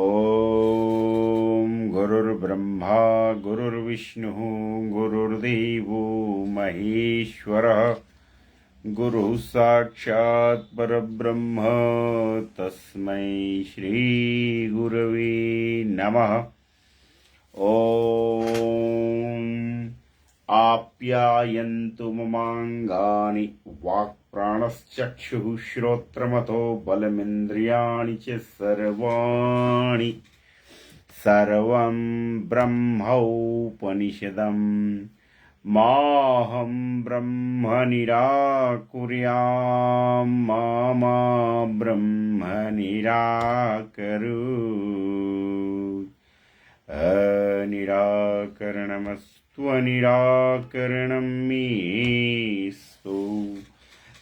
ओम गुरुर्ब्रह्मा गुरुर्विष्णुः गुरुर्देवो महेश्वरः गुरुः साक्षात् परब्रह्म तस्मै श्री गुरवे नमः। ओम आप्यायन्तु ममाङ्गानि वाक्प्राणश्चक्षुः श्रोत्रमतो बलमिन्द्रियाणि च सर्वाणि सर्वं ब्रह्मोपनिषदम् माहं ब्रह्म निराकुर्याम् मा ब्रह्म निराकरोत्। अनिराकरणमस्त्वनिराकरणं मेस्तु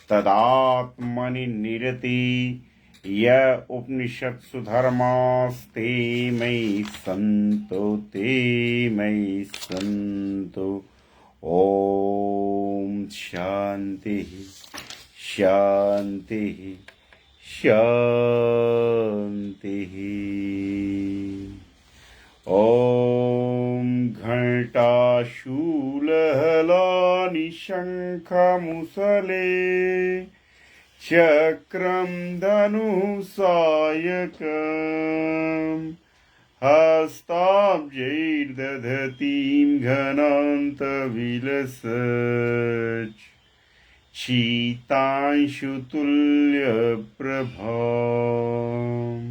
तदात्मनि निरति य उपनिषत्सु धर्मास्ते मयि सन्तो ओम शांति शांति शांति। ओम घंटाशूलहलानि शंखमुसले चक्रं धनुसायकम् हस्ताब्जैर्दधतीं घनान्तविलसत् शीतांशुतुल्यप्रभाम्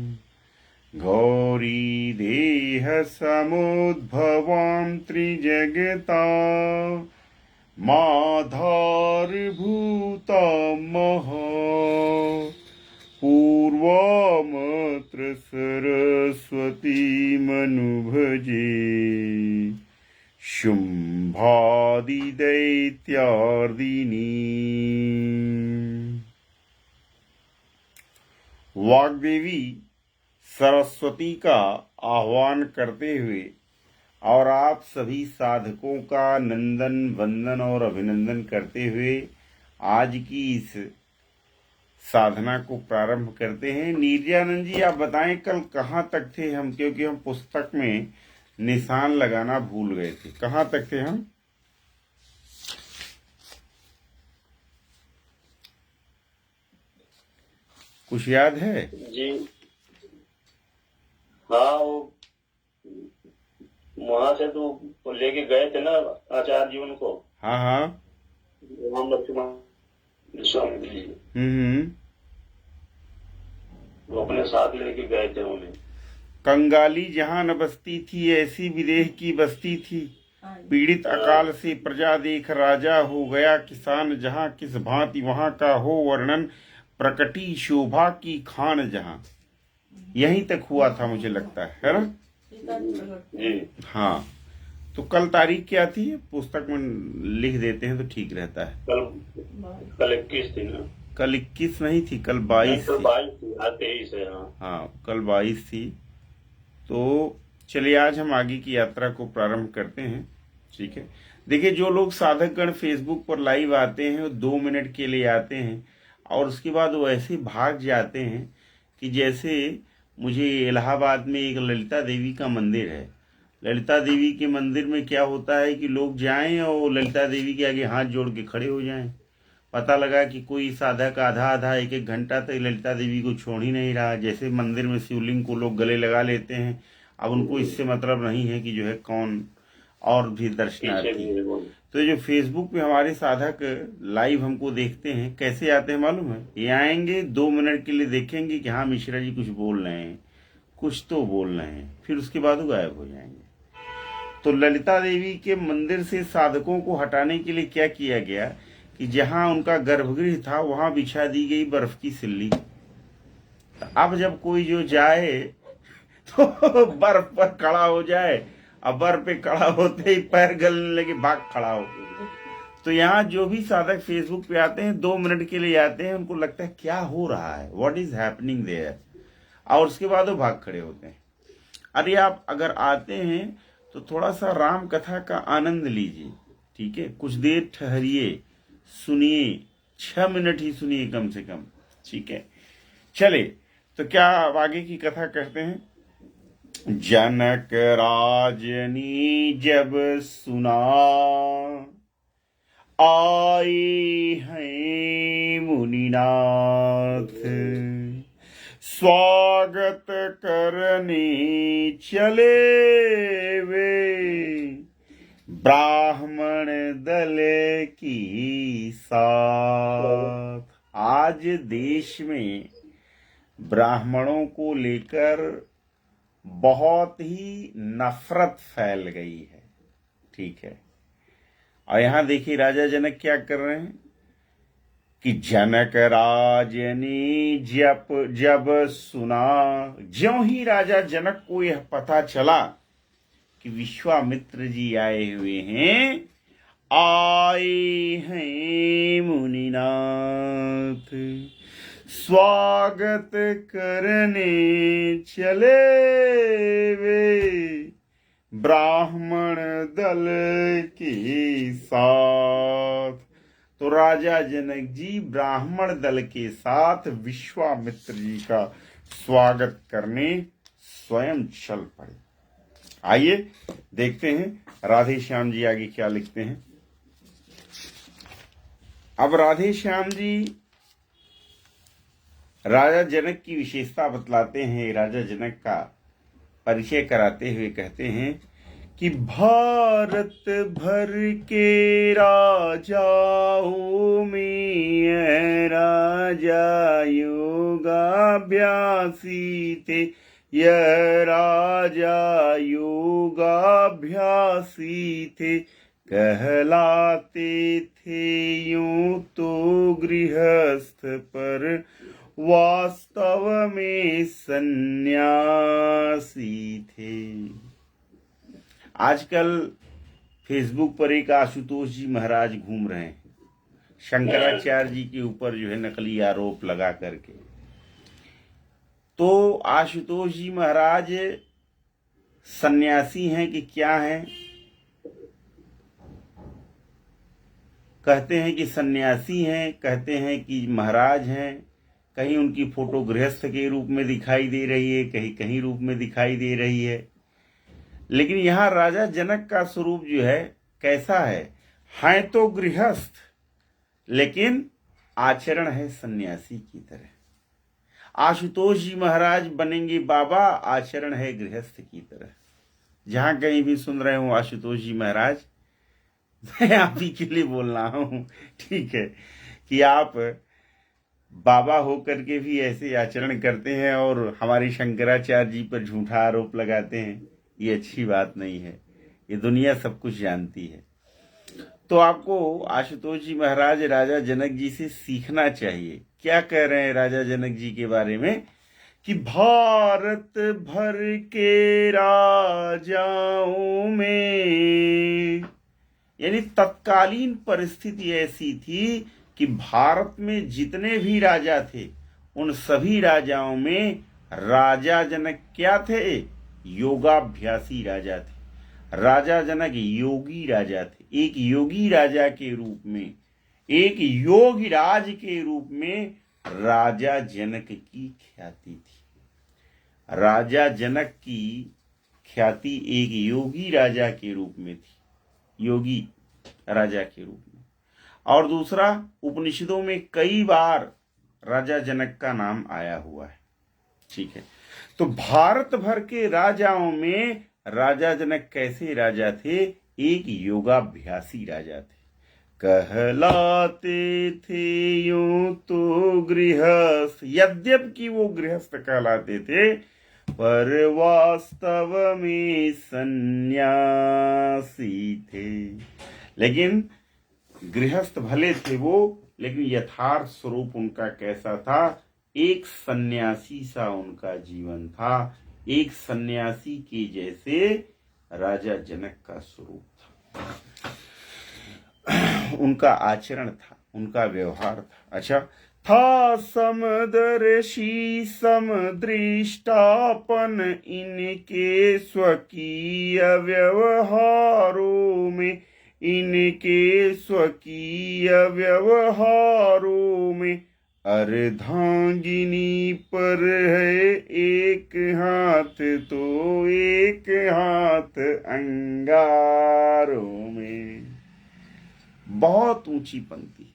गौरीदेहसमुद्भवां त्रिजगता माधारभूतां महा पूर्वामत्र सरस्वतीमनुभजे शुम्भादिदैत्यार्दिनी। वाग्देवी सरस्वती का आह्वान करते हुए और आप सभी साधकों का नंदन वंदन और अभिनंदन करते हुए आज की इस साधना को प्रारंभ करते हैं। नीरजानंद जी, आप बताएं कल कहाँ तक थे हम, क्योंकि हम पुस्तक में निशान लगाना भूल गए थे। कहाँ तक थे हम? कुछ याद है जी? हाँ, वो वहां से तो लेके गए थे ना आचार्य जी उनको। हाँ हाँ, स्वामी जी वो अपने साथ लेके गए थे उन्हें। कंगाली जहाँ न बसती थी ऐसी विदेह की बस्ती थी। पीड़ित अकाल से प्रजा देख राजा हो गया किसान। जहाँ किस भांति वहाँ का हो वर्णन प्रकटी शोभा की खान जहाँ। यहीं तक हुआ था मुझे लगता है ना? हाँ, तो कल तारीख क्या थी? पुस्तक में लिख देते हैं तो ठीक रहता है। कल 21 थी ना? कल 21 नहीं थी, कल 22 थी। 23 है। हाँ, कल 22 थी। तो चलिए आज हम आगे की यात्रा को प्रारंभ करते हैं। ठीक है, देखिए जो लोग साधकगण फेसबुक पर लाइव आते हैं वो 2 मिनट के लिए आते हैं और उसके बाद वो ऐसे भाग जाते हैं कि जैसे मुझे इलाहाबाद में एक ललिता देवी का मंदिर है। ललिता देवी के मंदिर में क्या होता है कि लोग जाएं और ललिता देवी के आगे हाथ जोड़ के खड़े हो जाएं। पता लगा कि कोई साधक आधा आधा एक एक घंटा तक ललिता देवी को छोड़ ही नहीं रहा। जैसे मंदिर में शिवलिंग को लोग गले लगा लेते हैं, अब उनको इससे मतलब नहीं है कि जो है कौन और भी दर्शनार्थी। तो जो फेसबुक पे हमारे साधक लाइव हमको देखते हैं, कैसे आते हैं मालूम है? ये आएंगे 2 मिनट के लिए देखेंगे कि हाँ मिश्रा जी कुछ बोल रहे हैं, कुछ तो बोल रहे हैं, फिर उसके बाद वो गायब हो जाएंगे। तो ललिता देवी के मंदिर से साधकों को हटाने के लिए क्या किया गया कि जहां उनका गर्भगृह था वहां बिछा दी गई बर्फ की सिल्ली। तो अब जब कोई जो जाए तो बर्फ पर खड़ा हो जाए, अब बर्फ पे खड़ा होते ही पैर गलने लगे, भाग खड़ा हो। तो यहाँ जो भी साधक फेसबुक पे आते हैं 2 मिनट के लिए आते हैं, उनको लगता है क्या हो रहा है, व्हाट इज हैपनिंग देयर, और उसके बाद वो भाग खड़े होते हैं। अरे आप अगर आते हैं तो थोड़ा सा राम कथा का आनंद लीजिए। ठीक है, कुछ देर ठहरिए, सुनिए, 6 मिनट ही सुनिए कम से कम। ठीक है, चले तो क्या आगे की कथा करते हैं। जनक राजनी जब सुना, आए हैं मुनिनाथ, स्वागत करने चले वे ब्राह्मण दल की साथ। आज देश में ब्राह्मणों को लेकर बहुत ही नफरत फैल गई है, ठीक है। और यहां देखिए राजा जनक क्या कर रहे हैं कि जनक राजनी जब सुना, ज्यों ही राजा जनक को यह पता चला कि विश्वामित्र जी आए हुए हैं, आए हैं मुनिनाथ, स्वागत करने चले वे ब्राह्मण दल के साथ। तो राजा जनक जी ब्राह्मण दल के साथ विश्वामित्र जी का स्वागत करने स्वयं चल पड़े। आइए देखते हैं राधे श्याम जी आगे क्या लिखते हैं। अब राधे श्याम जी राजा जनक की विशेषता बतलाते हैं, राजा जनक का परिचय कराते हुए कहते हैं कि भारत भर के राजाओं में राजा योगाभ्यासी थे, यह राजा योगाभ्यासी थे, कहलाते थे यूं तो गृहस्थ पर वास्तव में सन्यासी थे। आजकल फेसबुक पर एक आशुतोष जी महाराज घूम रहे हैं, शंकराचार्य जी के ऊपर जो है नकली आरोप लगा करके। तो आशुतोष जी महाराज सन्यासी हैं कि क्या हैं? कहते हैं कि सन्यासी हैं, कहते हैं कि महाराज हैं। कहीं उनकी फोटो गृहस्थ के रूप में दिखाई दे रही है, कहीं कहीं रूप में दिखाई दे रही है। लेकिन यहाँ राजा जनक का स्वरूप जो है कैसा है तो गृहस्थ, लेकिन आचरण है सन्यासी की तरह। आशुतोष जी महाराज बनेंगे बाबा, आचरण है गृहस्थ की तरह। जहां कहीं भी सुन रहे हो आशुतोष जी महाराज, मैं आप ही के लिए बोल रहा हूं, ठीक है, कि आप बाबा होकर के भी ऐसे आचरण करते हैं और हमारे शंकराचार्य जी पर झूठा आरोप लगाते हैं, ये अच्छी बात नहीं है। ये दुनिया सब कुछ जानती है। तो आपको आशुतोष जी महाराज राजा जनक जी से सीखना चाहिए। क्या कह रहे हैं राजा जनक जी के बारे में कि भारत भर के राजाओं में, यानी तत्कालीन परिस्थिति ऐसी थी कि भारत में जितने भी राजा थे उन सभी राजाओं में राजा जनक क्या थे? योगाभ्यासी राजा थे। राजा जनक योगी राजा थे। एक योगी राजा के रूप में, एक योगी राज के रूप में राजा जनक की ख्याति थी। राजा जनक की ख्याति एक योगी राजा के रूप में थी, योगी राजा के रूप में। और दूसरा, उपनिषदों में कई बार राजा जनक का नाम आया हुआ है, ठीक है। तो भारत भर के राजाओं में राजा जनक कैसे राजा थे? एक योगाभ्यासी राजा थे। कहलाते थे यूं तो गृहस्थ, यद्यपि वो गृहस्थ कहलाते थे, पर वास्तव में सन्यासी थे। लेकिन गृहस्थ भले थे वो, लेकिन यथार्थ स्वरूप उनका कैसा था? एक सन्यासी सा उनका जीवन था। एक सन्यासी के जैसे राजा जनक का स्वरूप था, उनका आचरण था, उनका व्यवहार था। अच्छा, था समदर्शी समदृष्टापन इनके स्वकीय व्यवहारों में, इनके स्वकीय व्यवहारों में अर्धांगिनी पर है एक हाथ तो एक हाथ अंगारों में। बहुत ऊंची पंक्ति।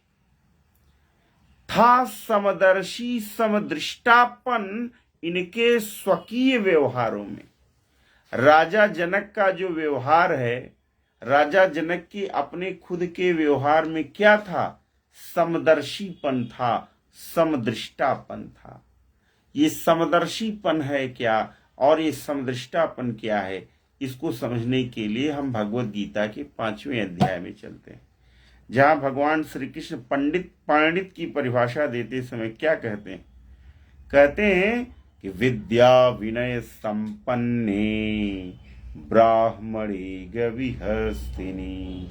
था समदर्शी समदृष्टापन इनके स्वकीय व्यवहारों में। राजा जनक का जो व्यवहार है, राजा जनक के अपने खुद के व्यवहार में क्या था? समदर्शीपन था, समदृष्टापन था। ये समदर्शीपन है क्या और ये समदृष्टापन क्या है, इसको समझने के लिए हम भगवत गीता के 5वें अध्याय में चलते हैं, जहां भगवान श्री कृष्ण पांडित की परिभाषा देते समय क्या कहते हैं? कहते हैं कि विद्या विनय संपन्ने ब्राह्मणे गविहस्तिनी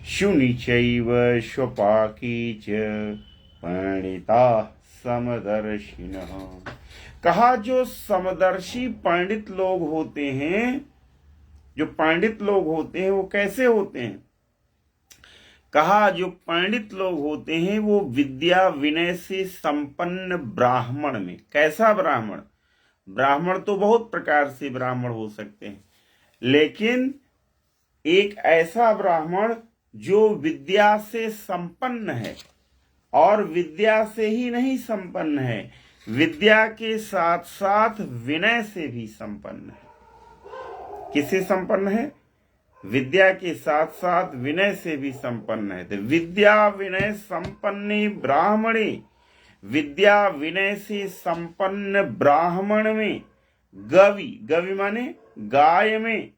शुनि चैव स्वपाकी च पंडिता समदर्शिनः। कहा जो समदर्शी पंडित लोग होते हैं, जो पंडित लोग होते हैं वो कैसे होते हैं? कहा जो पंडित लोग होते हैं वो विद्या विनय से संपन्न ब्राह्मण में। कैसा ब्राह्मण? ब्राह्मण तो बहुत प्रकार से ब्राह्मण हो सकते हैं, लेकिन एक ऐसा ब्राह्मण जो विद्या से संपन्न है, और विद्या से ही नहीं संपन्न है, विद्या के साथ साथ विनय से भी संपन्न है। किससे संपन्न है? विद्या के साथ साथ विनय से भी संपन्न है। तो विद्या विनय संपन्ने ब्राह्मणे, विद्या विनय से संपन्न ब्राह्मण में गवि, गवि माने गाय में,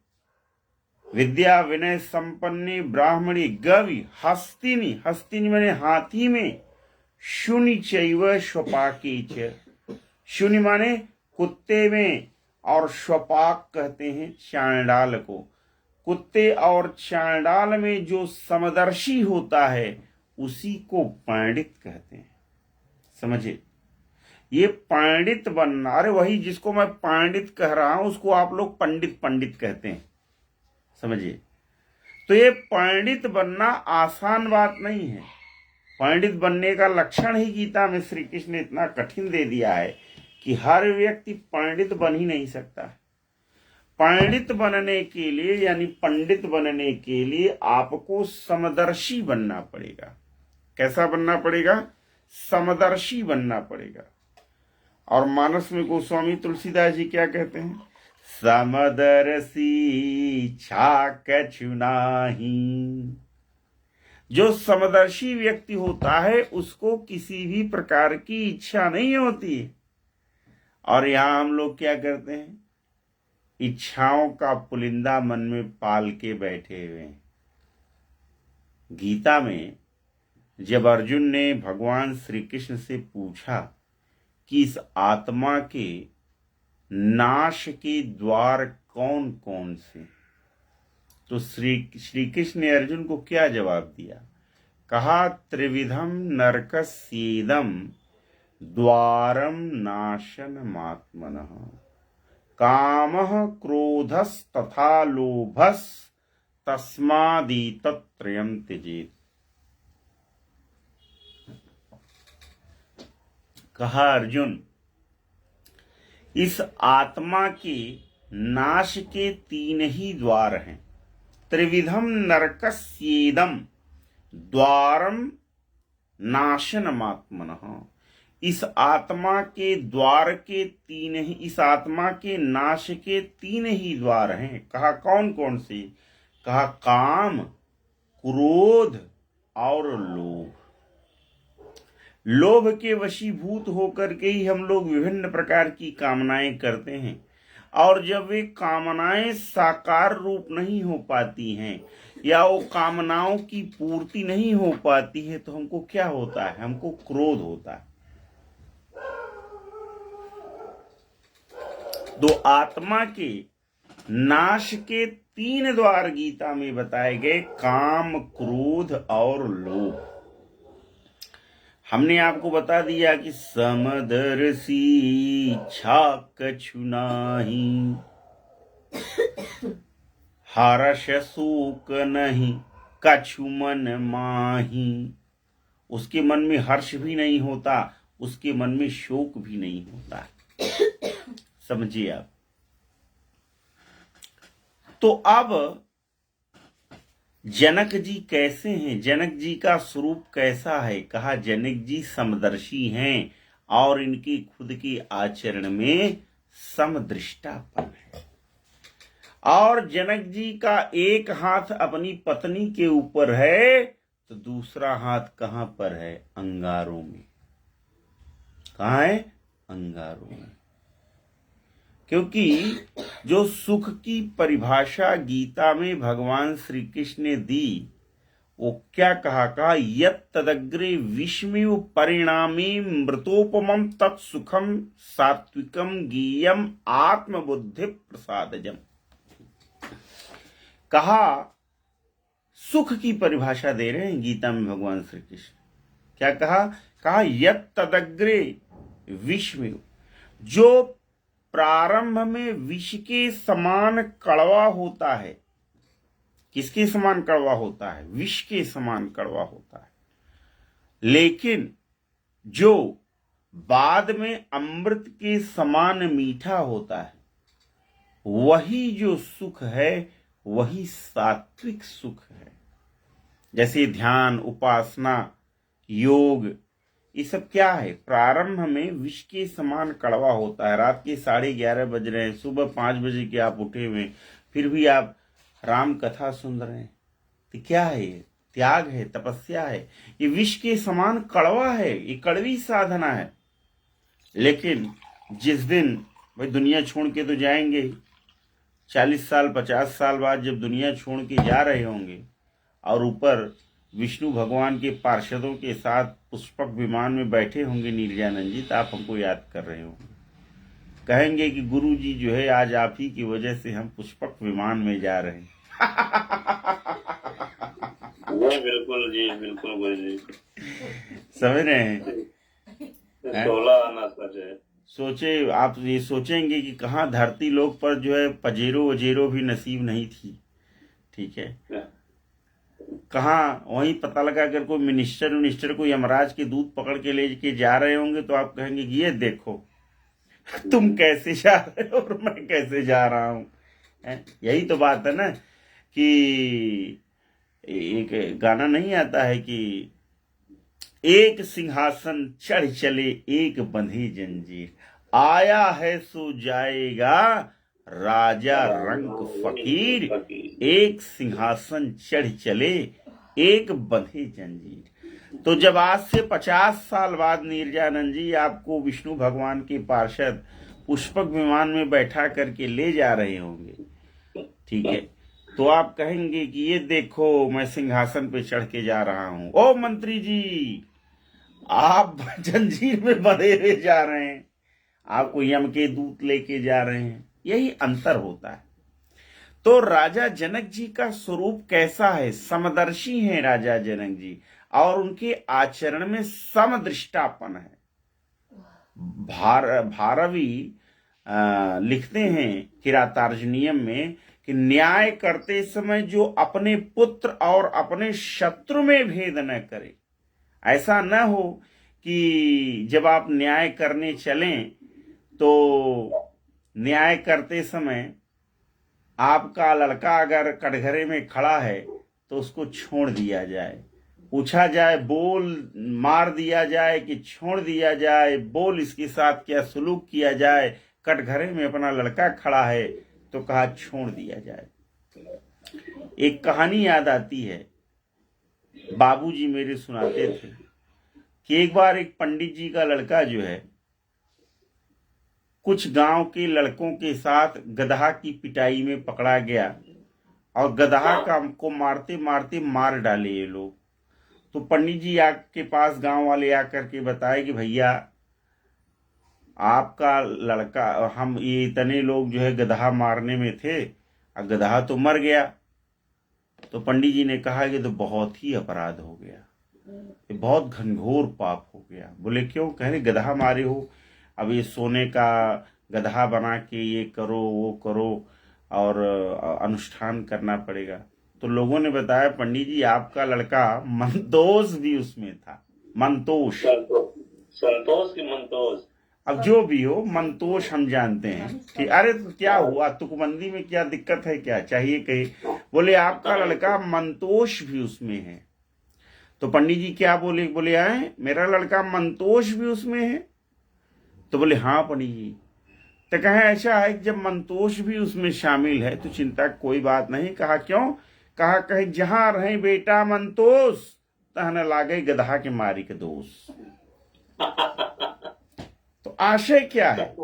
विद्या विनय संपन्ने ब्राह्मणी गवि हस्तिनी, हस्तिनी माने हाथी में, शुनि चैव स्वपाकी च, शुनि माने कुत्ते में, और स्वपाक कहते हैं चांडाल को। कुत्ते और चांडाल में जो समदर्शी होता है उसी को पंडित कहते हैं। समझे? ये पंडित बनना, अरे वही जिसको मैं पंडित कह रहा हूं उसको आप लोग पंडित पंडित कहते हैं। समझिए? तो ये पंडित बनना आसान बात नहीं है। पंडित बनने का लक्षण ही गीता में श्री कृष्ण ने इतना कठिन दे दिया है कि हर व्यक्ति पंडित बन ही नहीं सकता। पंडित बनने के लिए यानी पंडित बनने के लिए आपको समदर्शी बनना पड़ेगा। कैसा बनना पड़ेगा? समदर्शी बनना पड़ेगा। और मानस में गोस्वामी तुलसीदास जी क्या कहते हैं? समदर्शी छा कछु नाही। जो समदर्शी व्यक्ति होता है उसको किसी भी प्रकार की इच्छा नहीं होती। और यहां हम लोग क्या करते हैं? इच्छाओं का पुलिंदा मन में पाल के बैठे हुए हैं। गीता में जब अर्जुन ने भगवान श्री कृष्ण से पूछा कि इस आत्मा के नाश के द्वार कौन कौन से, तो श्री कृष्ण ने अर्जुन को क्या जवाब दिया? कहा त्रिविधम नरकस्येदम द्वारम नाशनमात्मनः कामः क्रोधस्तथा लोभस तस्मादेतत्त्रयम् त्यजेत्। कहा अर्जुन, इस आत्मा के नाश के 3 ही द्वार हैं। त्रिविधम नरकस्येदम द्वारम नाशनमात्मनः। इस आत्मा के द्वार के 3 ही, इस आत्मा के नाश के 3 ही द्वार हैं। कहा कौन कौन से? कहा काम, क्रोध और लोभ। लोभ के वशीभूत होकर के ही हम लोग विभिन्न प्रकार की कामनाएं करते हैं, और जब वे कामनाएं साकार रूप नहीं हो पाती हैं या वो कामनाओं की पूर्ति नहीं हो पाती है तो हमको क्या होता है? हमको क्रोध होता है। तो आत्मा के नाश के 3 द्वार गीता में बताए गए, काम, क्रोध और लोभ। हमने आपको बता दिया कि समदर्शी छा कछु नाही, हर्ष शोक नहीं कछु मन माही। उसके मन में हर्ष भी नहीं होता, उसके मन में शोक भी नहीं होता है। समझिए आप। तो अब जनक जी कैसे हैं, जनक जी का स्वरूप कैसा है? कहा जनक जी समदर्शी हैं और इनके खुद के आचरण में समदृष्टापन है। और जनक जी का एक हाथ अपनी पत्नी के ऊपर है तो दूसरा हाथ कहां पर है? अंगारों में। कहां है? अंगारों में। क्योंकि जो सुख की परिभाषा गीता में भगवान श्री कृष्ण ने दी, वो क्या कहा यत् तदग्रे विष्मिव परिणामी मृतोपमं तत्सुखम सात्विकम गीयम आत्मबुद्धि प्रसादजम। कहा सुख की परिभाषा दे रहे हैं गीता में भगवान श्री कृष्ण। क्या कहा यत् तदग्रे विष्मिव, जो प्रारंभ में विष के समान कड़वा होता है। किसके समान कड़वा होता है? विष के समान कड़वा होता है। लेकिन जो बाद में अमृत के समान मीठा होता है, वही जो सुख है वही सात्विक सुख है। जैसे ध्यान, उपासना, योग, ये सब क्या है? प्रारंभ में विष के समान कड़वा होता है। रात के 11:30 बज रहे हैं, सुबह 5 बजे के आप उठे हुए, फिर भी आप राम कथा सुन रहे हैं, तो क्या है ये? त्याग है, तपस्या है। ये विष के समान कड़वा है, ये कड़वी साधना है। लेकिन जिस दिन भाई दुनिया छोड़ के तो जाएंगे, 40 साल 50 साल बाद जब दुनिया छोड़ के जा रहे होंगे और ऊपर विष्णु भगवान के पार्षदों के साथ पुष्पक विमान में बैठे होंगे नीरजानंद जी, तो आप हमको याद कर रहे होंगे, कहेंगे कि गुरु जी जो है आज आप ही की वजह से हम पुष्पक विमान में जा रहे हैं। बिल्कुल जी, बिल्कुल गुरु जी। समझ रहे हैं? 16 आना सच है। सोचे आप, ये सोचेंगे कि कहाँ धरती लोक पर जो है पजेरो वजेरो भी नसीब नहीं थी। ठीक है, कहाँ वहीं पता लगा अगर कोई मिनिस्टर को यमराज के दूध पकड़ के ले के जा रहे होंगे तो आप कहेंगे कि ये देखो तुम कैसे जा रहे हो और मैं कैसे जा रहा हूं। यही तो बात है ना कि एक गाना नहीं आता है कि एक सिंहासन चढ़ चले एक बंधी जंजीर, आया है सो जाएगा राजा रंक फकीर, एक सिंहासन चढ़ चले एक बंधी जंजीर। तो जब आज से 50 साल बाद नीरजानंद जी आपको विष्णु भगवान के पार्षद पुष्पक विमान में बैठा करके ले जा रहे होंगे, ठीक है, तो आप कहेंगे कि ये देखो मैं सिंहासन पे चढ़ के जा रहा हूं। ओ मंत्री जी, आप जंजीर में बंधे हुए जा रहे हैं, आपको यम के दूत लेके जा रहे हैं। यही अंतर होता है। तो राजा जनक जी का स्वरूप कैसा है? समदर्शी हैं राजा जनक जी, और उनके आचरण में समदृष्टापन है। भारवी लिखते हैं किरातार्जुनीयम में कि न्याय करते समय जो अपने पुत्र और अपने शत्रु में भेद न करे। ऐसा न हो कि जब आप न्याय करने चलें तो न्याय करते समय आपका लड़का अगर कटघरे में खड़ा है तो उसको छोड़ दिया जाए, पूछा जाए, बोल, मार दिया जाए कि छोड़ दिया जाए, बोल इसके साथ क्या सलूक किया जाए। कटघरे में अपना लड़का खड़ा है तो कहा छोड़ दिया जाए। एक कहानी याद आती है, बाबूजी मेरे सुनाते थे कि एक बार एक पंडित जी का लड़का जो है कुछ गांव के लड़कों के साथ गधा की पिटाई में पकड़ा गया और गधा को मारते मारते मार डाले ये लोग। तो पंडित जी के पास गांव वाले आकर के बताए कि भैया आपका लड़का, हम ये इतने लोग जो है गधा मारने में थे और गधा तो मर गया। तो पंडित जी ने कहा कि तो बहुत ही अपराध हो गया, ये बहुत घनघोर पाप हो गया। बोले क्यों? कह रहे गधा मारे हो, अब ये सोने का गधा बना के ये करो वो करो और अनुष्ठान करना पड़ेगा। तो लोगों ने बताया पंडित जी आपका लड़का मंतोष भी उसमें था, मंतोष। संतोष की मंतोष? अब जो भी हो, मंतोष हम जानते हैं कि अरे तो क्या हुआ, तुकबंदी में क्या दिक्कत है, क्या चाहिए कहे। बोले आपका लड़का मंतोष भी उसमें है। तो पंडित जी क्या बोले, बोले आए मेरा लड़का मंतोष भी उसमें है। तो बोले हाँ पंडित जी। तो कहे ऐसा है कि जब मंतोष भी उसमें शामिल है तो चिंता कोई बात नहीं। कहा क्यों? कहा कहे जहां रहे बेटा मंतोष तहन लागे गधा के मारी के दोष। तो आशय क्या है?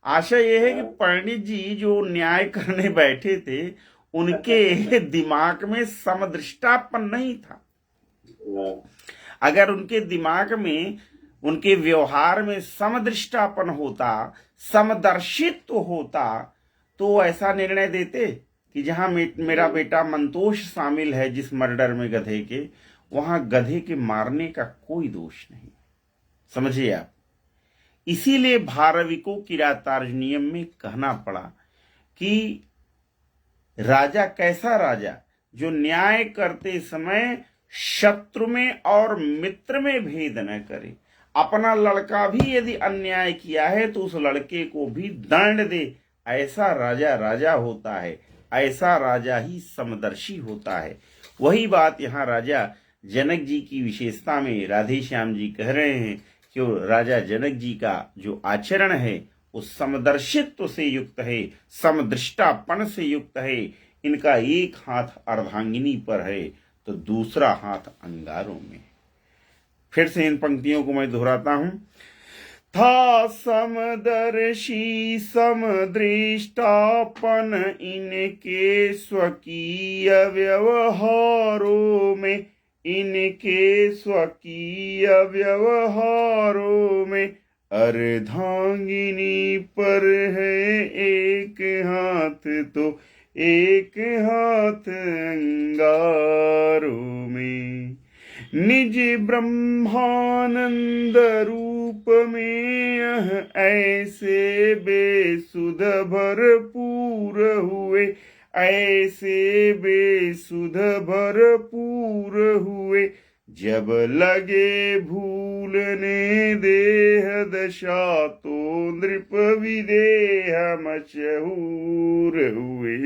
आशय यह है कि पंडित जी जो न्याय करने बैठे थे उनके दिमाग में समदृष्टापन नहीं था। अगर उनके दिमाग में, उनके व्यवहार में समदृष्टापन होता, समदर्शित्व होता, तो ऐसा निर्णय देते कि जहां मेरा बेटा मंतोष शामिल है जिस मर्डर में गधे के, वहां गधे के मारने का कोई दोष नहीं। समझिए आप। इसीलिए भारविको किरातार्जुनीयम में कहना पड़ा कि राजा कैसा राजा, जो न्याय करते समय शत्रु में और मित्र में भेद न करे। अपना लड़का भी यदि अन्याय किया है तो उस लड़के को भी दंड दे। ऐसा राजा राजा होता है, ऐसा राजा ही समदर्शी होता है। वही बात यहाँ राजा जनक जी की विशेषता में राधे श्याम जी कह रहे हैं कि राजा जनक जी का जो आचरण है वो समदर्शित्व से युक्त है, समदृष्टापन से युक्त है। इनका एक हाथ अर्धांगिनी पर है तो दूसरा हाथ अंगारों में। फिर से इन पंक्तियों को मैं दोहराता हूं। था समदर्शी समदृष्टापन इनके स्वकीय व्यवहारों में, इनके स्वकीय व्यवहारों में। अर्धांगिनी पर है एक हाथ तो एक हाथ अंगारों में। निज ब्रह्मानंद रूप में यह ऐसे बेसुध भरपूर हुए, ऐसे बेसुध भरपूर हुए। जब लगे भूलने देह दशा तो नृप विदेह मशहूर हुए।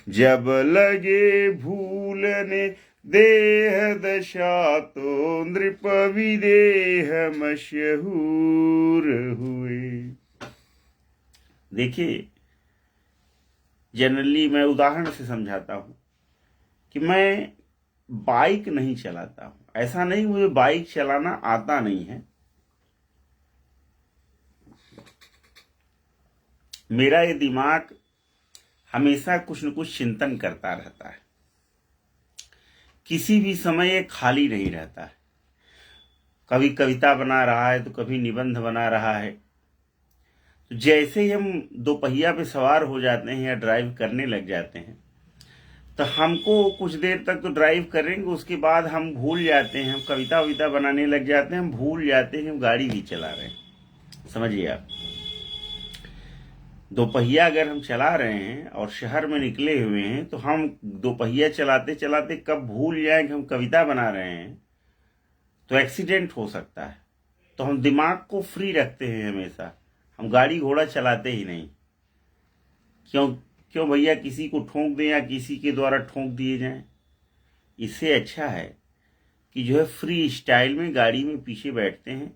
जब लगे भूलने देह दशा तो नृप विदेह मशहूर हुए। देखिए, जनरली मैं उदाहरण से समझाता हूं कि मैं बाइक नहीं चलाता हूं। ऐसा नहीं मुझे बाइक चलाना आता नहीं है। मेरा ये दिमाग हमेशा कुछ न कुछ चिंतन करता रहता है, किसी भी समय ये खाली नहीं रहता है। कभी कविता बना रहा है तो कभी निबंध बना रहा है। तो जैसे ही हम दोपहिया पे सवार हो जाते हैं या ड्राइव करने लग जाते हैं तो हमको कुछ देर तक तो ड्राइव करेंगे, उसके बाद हम भूल जाते हैं, हम कविता वविता बनाने लग जाते हैं, हम भूल जाते हैं हम गाड़ी भी चला रहे हैं। समझिए आप, दोपहिया अगर हम चला रहे हैं और शहर में निकले हुए हैं तो हम दोपहिया चलाते चलाते कब भूल जाएं कि हम कविता बना रहे हैं तो एक्सीडेंट हो सकता है। तो हम दिमाग को फ्री रखते हैं हमेशा, हम गाड़ी घोड़ा चलाते ही नहीं। क्यों भैया किसी को ठोक दें या किसी के द्वारा ठोक दिए जाएं। इससे अच्छा है कि जो है फ्री स्टाइल में गाड़ी में पीछे बैठते हैं,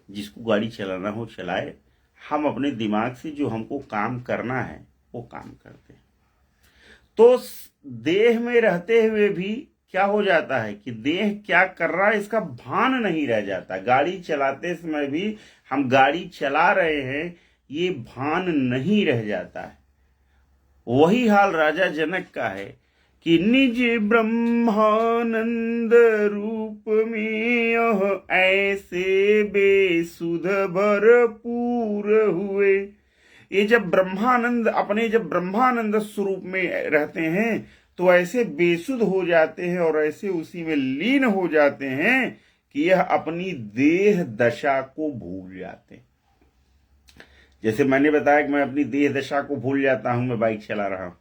जिसको गाड़ी चलाना हो चलाए, हम अपने दिमाग से जो हमको काम करना है वो काम करते हैं। तो देह में रहते हुए भी क्या हो जाता है कि देह क्या कर रहा है इसका भान नहीं रह जाता। गाड़ी चलाते समय भी हम गाड़ी चला रहे हैं ये भान नहीं रह जाता है। वही हाल राजा जनक का है कि निज ब्रह्मानंद रूप में यह ऐसे बेसुध भरपूर हुए। ये जब ब्रह्मानंद स्वरूप में रहते हैं तो ऐसे बेसुध हो जाते हैं और ऐसे उसी में लीन हो जाते हैं कि यह अपनी देह दशा को भूल जाते हैं। जैसे मैंने बताया कि मैं अपनी देह दशा को भूल जाता हूं, मैं बाइक चला रहा हूं,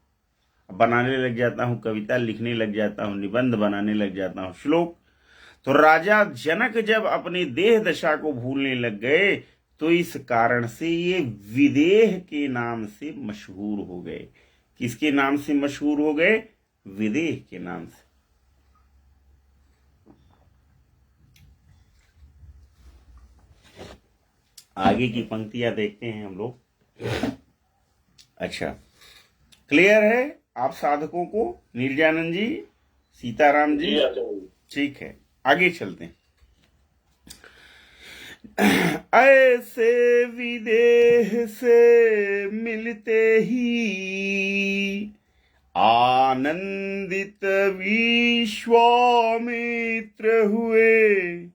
बनाने लग जाता हूं, कविता लिखने लग जाता हूं, निबंध बनाने लग जाता हूं, श्लोक। तो राजा जनक जब अपनी देह दशा को भूलने लग गए तो इस कारण से ये विदेह के नाम से मशहूर हो गए। किसके नाम से मशहूर हो गए? विदेह के नाम से। आगे की पंक्तियां देखते हैं हम लोग। अच्छा, क्लियर है आप साधकों को? नीरजानंद जी, सीताराम जी, ठीक है, आगे चलते हैं। ऐसे विदेह से मिलते ही आनंदित विश्वामित्र हुए,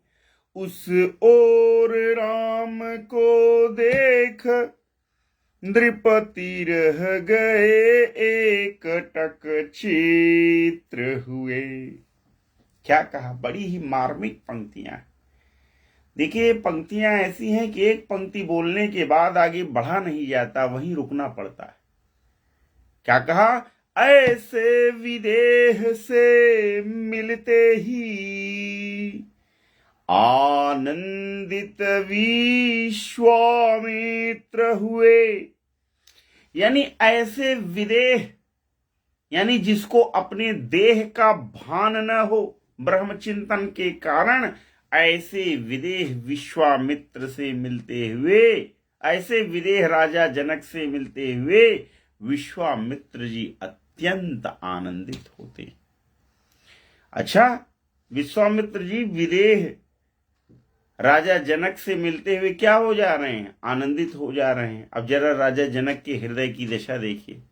उस ओर राम को देख नृपति रह गए, एकटक चित्र हुए। क्या कहा? बड़ी ही मार्मिक पंक्तियां। देखिए, पंक्तियां ऐसी हैं कि एक पंक्ति बोलने के बाद आगे बढ़ा नहीं जाता, वहीं रुकना पड़ता है। क्या कहा? ऐसे विदेह से मिलते ही आनंदित विश्वामित्र हुए। यानी ऐसे विदेह, यानी जिसको अपने देह का भान न हो ब्रह्मचिंतन के कारण, ऐसे विदेह विश्वामित्र से मिलते हुए, ऐसे विदेह राजा जनक से मिलते हुए विश्वामित्र जी अत्यंत आनंदित होते। अच्छा, विश्वामित्र जी विदेह राजा जनक से मिलते हुए क्या हो जा रहे हैं? आनंदित हो जा रहे हैं। अब जरा राजा जनक के हृदय की दशा देखिए।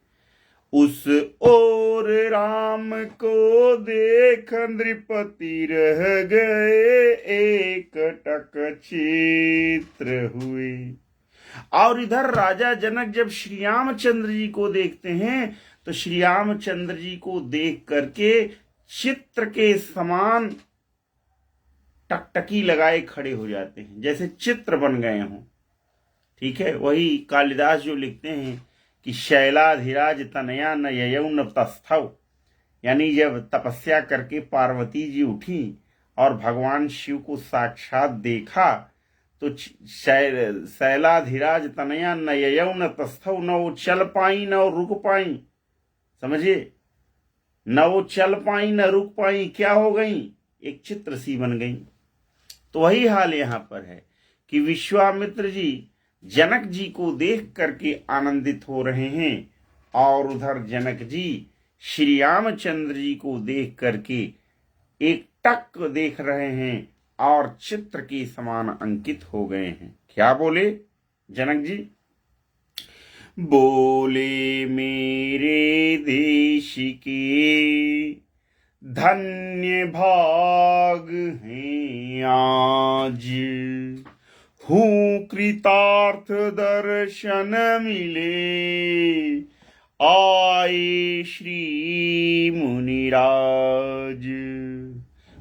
उस ओर राम को देख नृपति रह गए, एकटक चित्र हुए। और इधर राजा जनक जब श्री रामचंद्र जी को देखते हैं तो श्री रामचंद्र जी को देख करके चित्र के समान टकटकी लगाए खड़े हो जाते हैं, जैसे चित्र बन गए हों। ठीक है, वही कालिदास जो लिखते हैं कि शैलाधिराज तनया न ययौ न तस्थौ, यानी जब तपस्या करके पार्वती जी उठी और भगवान शिव को साक्षात देखा तो शैलाधिराज तनया न ययौ न तस्थौ, न वो चल पाई न वो रुक पाई। समझिए, न वो चल पाई न रुक पाई, क्या हो गई? एक चित्र सी बन गई। तो वही हाल यहां पर है कि विश्वामित्र जी जनक जी को देख करके आनंदित हो रहे हैं और उधर जनक जी श्री रामचंद्र जी को देख करके एक टक देख रहे हैं और चित्र के समान अंकित हो गए हैं। क्या बोले जनक जी? बोले मेरे देश के धन्य भाग हैं आज, हूँ कृतार्थ दर्शन मिले, आए श्री मुनिराज।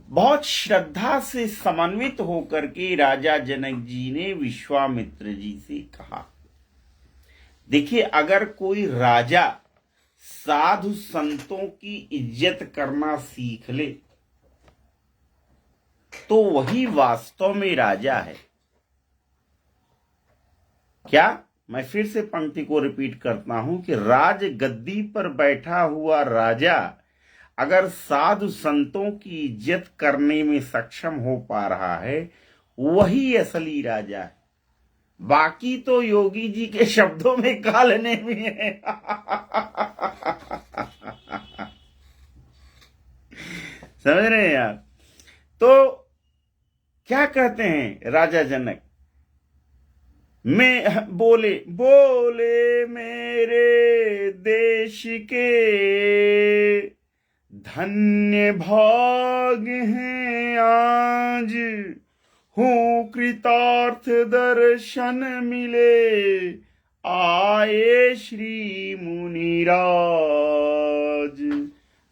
बहुत श्रद्धा से समन्वित होकर के राजा जनक जी ने विश्वामित्र जी से कहा। देखिए, अगर कोई राजा साधु संतों की इज्जत करना सीख ले तो वही वास्तव में राजा है। क्या? मैं फिर से पंक्ति को रिपीट करता हूं कि राज गद्दी पर बैठा हुआ राजा अगर साधु संतों की इज्जत करने में सक्षम हो पा रहा है, वही असली राजा है। बाकी तो योगी जी के शब्दों में कालने में है। समझ रहे हैं आप? तो क्या कहते हैं राजा जनक? मैं बोले मेरे देश के धन्य भाग हैं आज, हूँ कृतार्थ दर्शन मिले, आए श्री मुनिराज।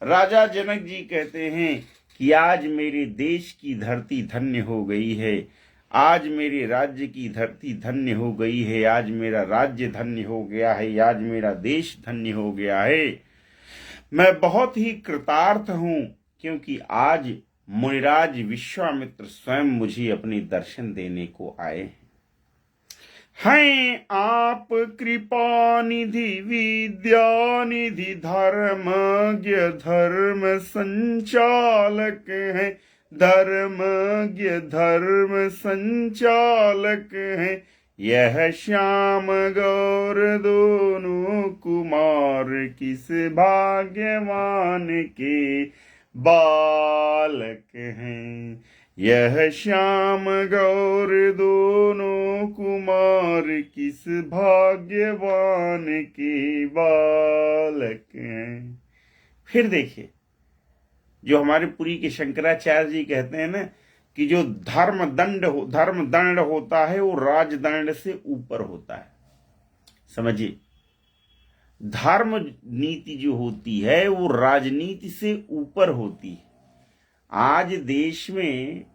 राजा जनक जी कहते हैं कि आज मेरे देश की धरती धन्य हो गई है, आज मेरे राज्य की धरती धन्य हो गई है, आज मेरा राज्य धन्य हो गया है, आज मेरा देश धन्य हो गया है। मैं बहुत ही कृतार्थ हूं क्योंकि आज मुनिराज विश्वामित्र स्वयं मुझे अपने दर्शन देने को आए हैं आप कृपा निधि विद्या निधि धर्मज्ञ धर्म संचालक हैं धर्मज्ञ धर्म संचालक हैं यह श्याम गौर दोनों कुमार किस भाग्यवान के बालक हैं यह श्याम गौर दोनों कुमार किस भाग्यवान के बालक हैं। फिर देखिए जो हमारे पुरी के शंकराचार्य जी कहते हैं ना कि जो धर्म दंड होता है वो राजदंड से ऊपर होता है। समझिए धर्म नीति जो होती है वो राजनीति से ऊपर होती है। आज देश में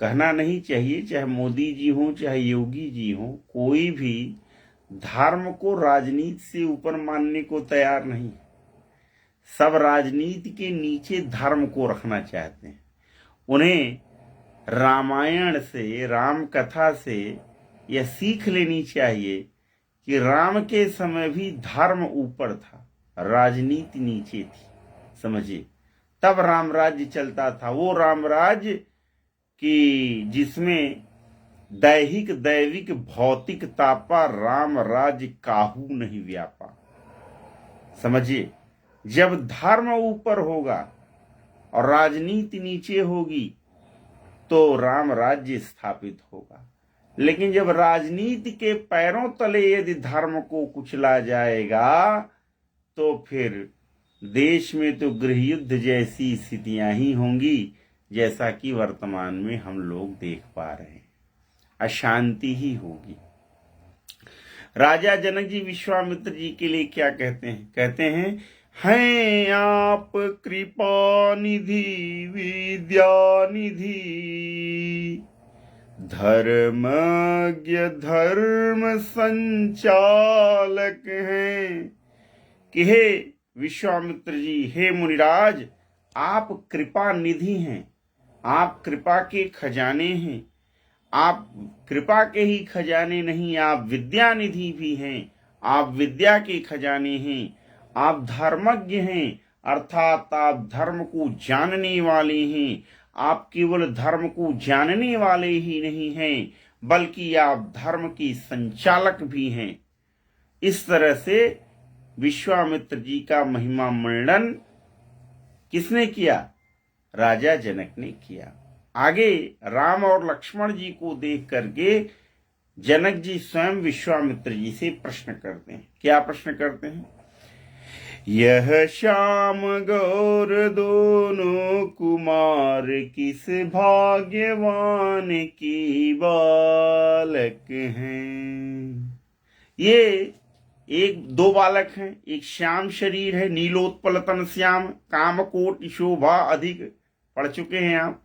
कहना नहीं चाहिए, चाहे मोदी जी हों चाहे योगी जी हों, कोई भी धर्म को राजनीति से ऊपर मानने को तैयार नहीं। सब राजनीति के नीचे धर्म को रखना चाहते हैं। उन्हें रामायण से, राम कथा से यह सीख लेनी चाहिए कि राम के समय भी धर्म ऊपर था, राजनीति नीचे थी। समझिए तब राम राज्य चलता था, वो राम राज्य कि जिसमें दैहिक दैविक भौतिक तापा राम राज्य काहू नहीं व्यापा। समझिए जब धर्म ऊपर होगा और राजनीति नीचे होगी तो राम राज्य स्थापित होगा। लेकिन जब राजनीति के पैरों तले यदि धर्म को कुचला जाएगा तो फिर देश में तो गृहयुद्ध जैसी स्थितियां ही होंगी जैसा कि वर्तमान में हम लोग देख पा रहे हैं। अशांति ही होगी। राजा जनक जी विश्वामित्र जी के लिए क्या कहते हैं? कहते हैं आप कृपा निधि विद्या निधि धर्मज्ञ धर्म संचालक हैं कि हे विश्वामित्र जी, हे मुनिराज, आप कृपा निधि हैं, आप कृपा के खजाने हैं। आप कृपा के ही खजाने नहीं, आप विद्या निधि भी हैं, आप विद्या के खजाने हैं। आप धर्मज्ञ हैं अर्थात आप धर्म को जानने वाले हैं। आप केवल धर्म को जानने वाले ही नहीं हैं बल्कि आप धर्म के संचालक भी हैं। इस तरह से विश्वामित्र जी का महिमा मंडन किसने किया? राजा जनक ने किया। आगे राम और लक्ष्मण जी को देख करके जनक जी स्वयं विश्वामित्र जी से प्रश्न करते हैं। क्या प्रश्न करते हैं? यह श्याम गौर दोनों कुमार किस भाग्यवान की बालक हैं। ये दो बालक हैं। एक श्याम शरीर है, नीलोत्पल तन श्याम, कामकोटि शोभा अधिक, पढ़ चुके हैं आप।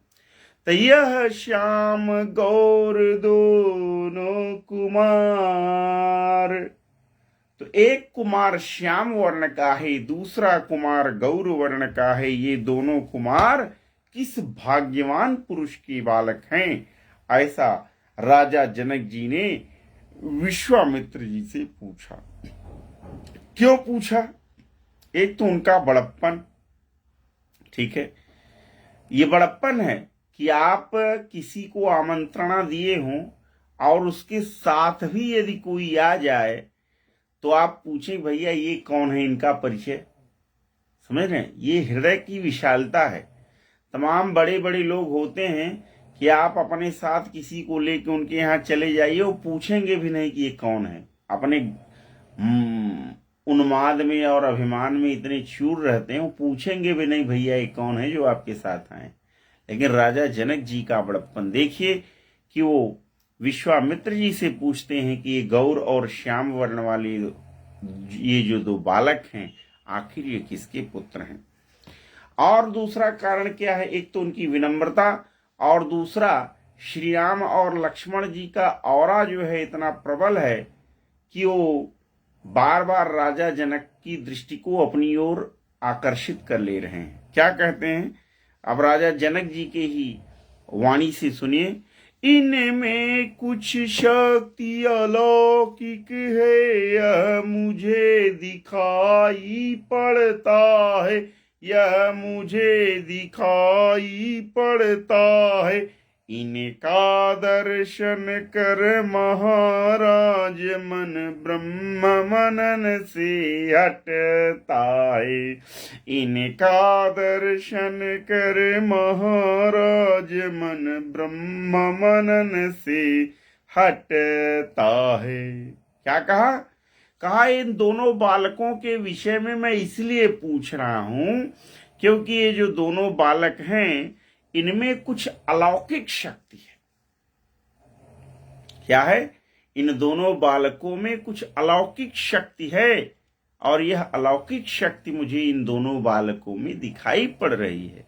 तो यह श्याम गौर दोनों कुमार, तो एक कुमार श्याम वर्ण का है, दूसरा कुमार गौर वर्ण का है। ये दोनों कुमार किस भाग्यवान पुरुष के बालक हैं? ऐसा राजा जनक जी ने विश्वामित्र जी से पूछा। क्यों पूछा? एक तो उनका बड़प्पन, ठीक है, ये बड़प्पन है कि आप किसी को आमंत्रणा दिए हों और उसके साथ भी यदि कोई आ जाए तो आप पूछें भैया ये कौन है, इनका परिचय। समझ रहे हैं? ये हृदय की विशालता है। तमाम बड़े बड़े लोग होते हैं कि आप अपने साथ किसी को लेकर उनके यहाँ चले जाइए, वो पूछेंगे भी नहीं कि ये कौन है। अपने उन्माद में और अभिमान में इतने चूर रहते हैं, वो पूछेंगे भी नहीं भैया ये कौन है जो आपके साथ आए। लेकिन राजा जनक जी का बड़प्पन देखिए कि वो विश्वामित्र जी से पूछते हैं कि ये गौर और श्याम वर्ण वाले ये जो दो बालक हैं आखिर ये किसके पुत्र हैं। और दूसरा कारण क्या है? एक तो उनकी विनम्रता और दूसरा श्री राम और लक्ष्मण जी का औरा जो है इतना प्रबल है कि वो बार बार राजा जनक की दृष्टि को अपनी ओर आकर्षित कर ले रहे हैं। क्या कहते हैं? अब राजा जनक जी के ही वाणी से सुनिए। इनमें कुछ शक्ति अलौकिक है, यह मुझे दिखाई पड़ता है, यह मुझे दिखाई पड़ता है। इनका दर्शन कर महाराज, मन ब्रह्म मनन से हटता है। इनका दर्शन कर महाराज, मन ब्रह्म मनन से हटता है। क्या कहा? कहा इन दोनों बालकों के विषय में मैं इसलिए पूछ रहा हूं क्योंकि ये जो दोनों बालक हैं इनमें कुछ अलौकिक शक्ति है। क्या है? इन दोनों बालकों में कुछ अलौकिक शक्ति है और यह अलौकिक शक्ति मुझे इन दोनों बालकों में दिखाई पड़ रही है।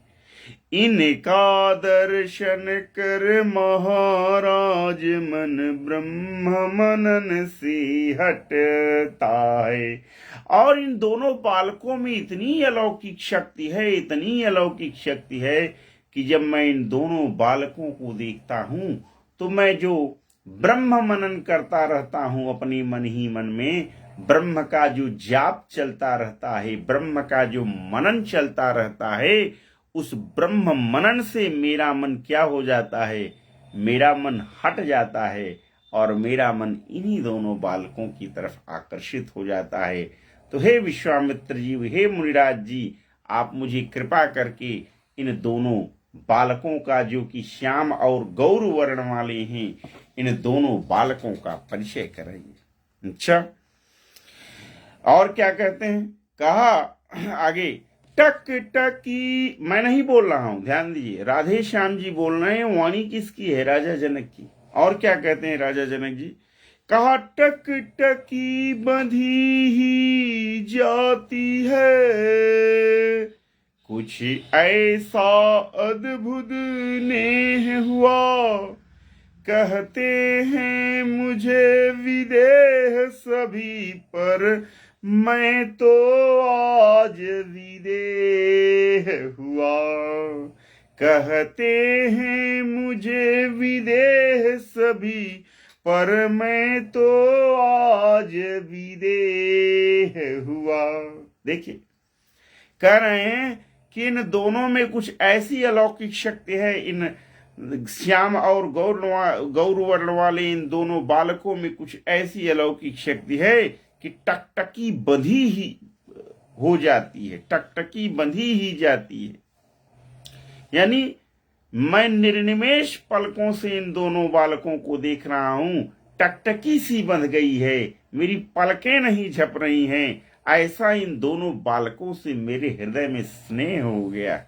इनका दर्शन कर महाराज, मन ब्रह्म मनन से हटता है। और इन दोनों बालकों में इतनी अलौकिक शक्ति है, इतनी अलौकिक शक्ति है कि जब मैं इन दोनों बालकों को देखता हूं तो मैं जो ब्रह्म मनन करता रहता हूं अपने मन ही मन में, ब्रह्म का जो जाप चलता रहता है, ब्रह्म का जो मनन चलता रहता है, उस ब्रह्म मनन से मेरा मन क्या हो जाता है? मेरा मन हट जाता है और मेरा मन इन्हीं दोनों बालकों की तरफ आकर्षित हो जाता है। तो हे विश्वामित्र जी, हे मुनिराज जी, आप मुझे कृपा करके इन दोनों बालकों का, जो कि श्याम और गौर वर्ण वाले हैं, इन दोनों बालकों का परिचय कराइए। अच्छा, और क्या कहते हैं? कहा आगे, टक टकी, मैं नहीं बोल रहा हूं, ध्यान दीजिए, राधे श्याम जी बोल रहे हैं। वाणी किसकी है? राजा जनक की। और क्या कहते हैं राजा जनक जी? कहा टक टकी बंधी ही जाती है, कुछ ऐसा अद्भुत नेह हुआ, कहते हैं मुझे विदेह सभी, पर मैं तो आज विदेह हुआ। कहते हैं मुझे विदेह सभी, पर मैं तो आज विदेह हुआ। देखिए, कह रहे हैं कि इन दोनों में कुछ ऐसी अलौकिक शक्ति है, इन श्याम और गौर वर्ण वाले इन दोनों बालकों में कुछ ऐसी अलौकिक शक्ति है कि टकटकी बंधी ही हो जाती है, टकटकी बंधी ही जाती है। यानी मैं निर्निमेष पलकों से इन दोनों बालकों को देख रहा हूं, टकटकी सी बंध गई है, मेरी पलकें नहीं झप रही हैं। ऐसा इन दोनों बालकों से मेरे हृदय में स्नेह हो गया।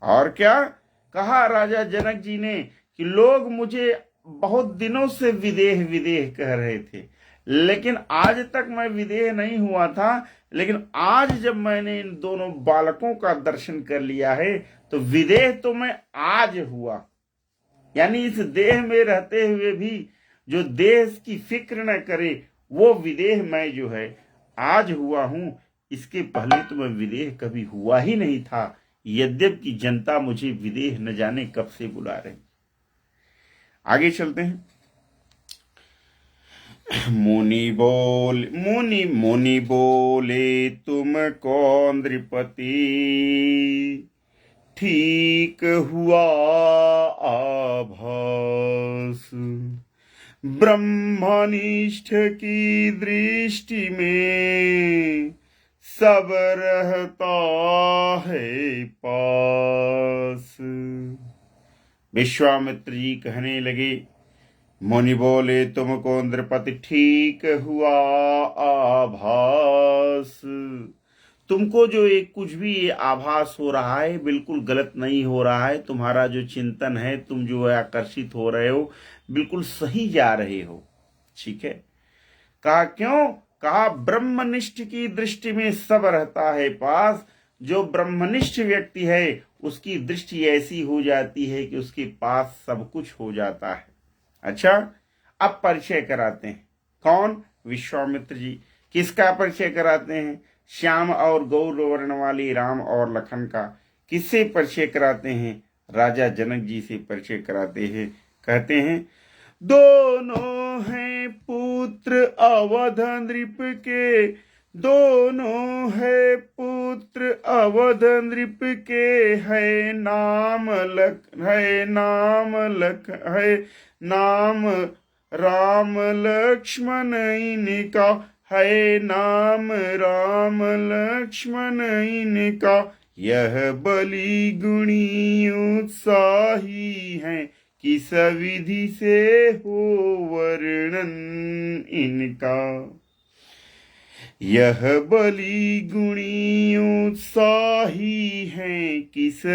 और क्या कहा राजा जनक जी ने कि लोग मुझे बहुत दिनों से विदेह विदेह कह रहे थे, लेकिन आज तक मैं विदेह नहीं हुआ था, लेकिन आज जब मैंने इन दोनों बालकों का दर्शन कर लिया है तो विदेह तो मैं आज हुआ। यानी इस देह में रहते हुए भी जो देह की फिक्र न करे, वो विदेह मैं जो है आज हुआ हूं। इसके पहले तो मैं विदेह कभी हुआ ही नहीं था, यद्यपि जनता मुझे विदेह न जाने कब से बुला रही। आगे चलते हैं। मुनि बोले तुम कौन नृपति, ठीक हुआ आभास, ब्रह्मनिष्ठ की दृष्टि में सब रहता है पास। विश्वामित्र जी कहने लगे, मुनि बोले तुमको नृपति ठीक हुआ आभास, तुमको जो एक कुछ भी ये आभास हो रहा है बिल्कुल गलत नहीं हो रहा है। तुम्हारा जो चिंतन है, तुम जो है आकर्षित हो रहे हो, बिल्कुल सही जा रहे हो। ठीक है। कहा क्यों? कहा ब्रह्मनिष्ठ की दृष्टि में सब रहता है पास। जो ब्रह्मनिष्ठ व्यक्ति है उसकी दृष्टि ऐसी हो जाती है कि उसके पास सब कुछ हो जाता है। अच्छा, अब परिचय कराते हैं। कौन? विश्वामित्र जी। किसका परिचय कराते हैं? श्याम और गौर वर्ण वाली राम और लखन का। किससे परिचय कराते हैं? राजा जनक जी से परिचय कराते हैं। कहते हैं दोनों हैं पुत्र अवध नृप के, दोनों है पुत्र अवध नृप के, है नाम राम लक्ष्मण इनका, है नाम राम लक्ष्मण इनका। यह बलि गुणी उत्साही हैं, किस विधि से हो वर्णन इनका। यह बलि गुणी उत्साही हैं, किस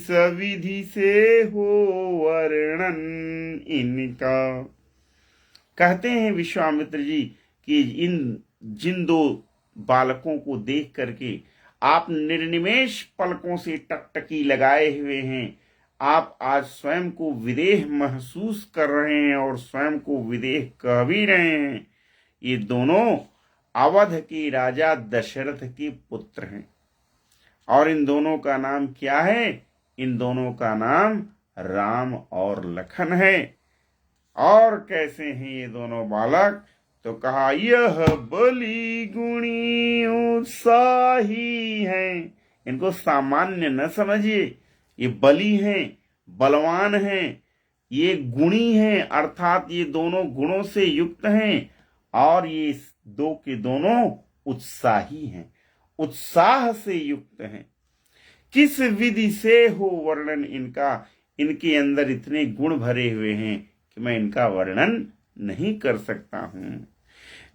विधि से हो वर्णन इनका। कहते हैं विश्वामित्र जी कि जिन दो बालकों को देख करके आप निर्निमेष पलकों से टकटकी लगाए हुए हैं, आप आज स्वयं को विदेह महसूस कर रहे हैं और स्वयं को विदेह कह भी रहे हैं। ये दोनों अवध के राजा दशरथ के पुत्र हैं। और इन दोनों का नाम क्या है? इन दोनों का नाम राम और लखन है। और कैसे हैं ये दोनों बालक? तो कहा यह बलि गुणी उत्साही हैं। इनको सामान्य न समझिए, ये बलि हैं, बलवान हैं, ये गुणी हैं, अर्थात ये दोनों गुणों से युक्त हैं। और ये दो के दोनों उत्साही हैं, उत्साह से युक्त हैं। किस विधि से हो वर्णन इनका? इनके अंदर इतने गुण भरे हुए हैं कि मैं इनका वर्णन नहीं कर सकता हूं।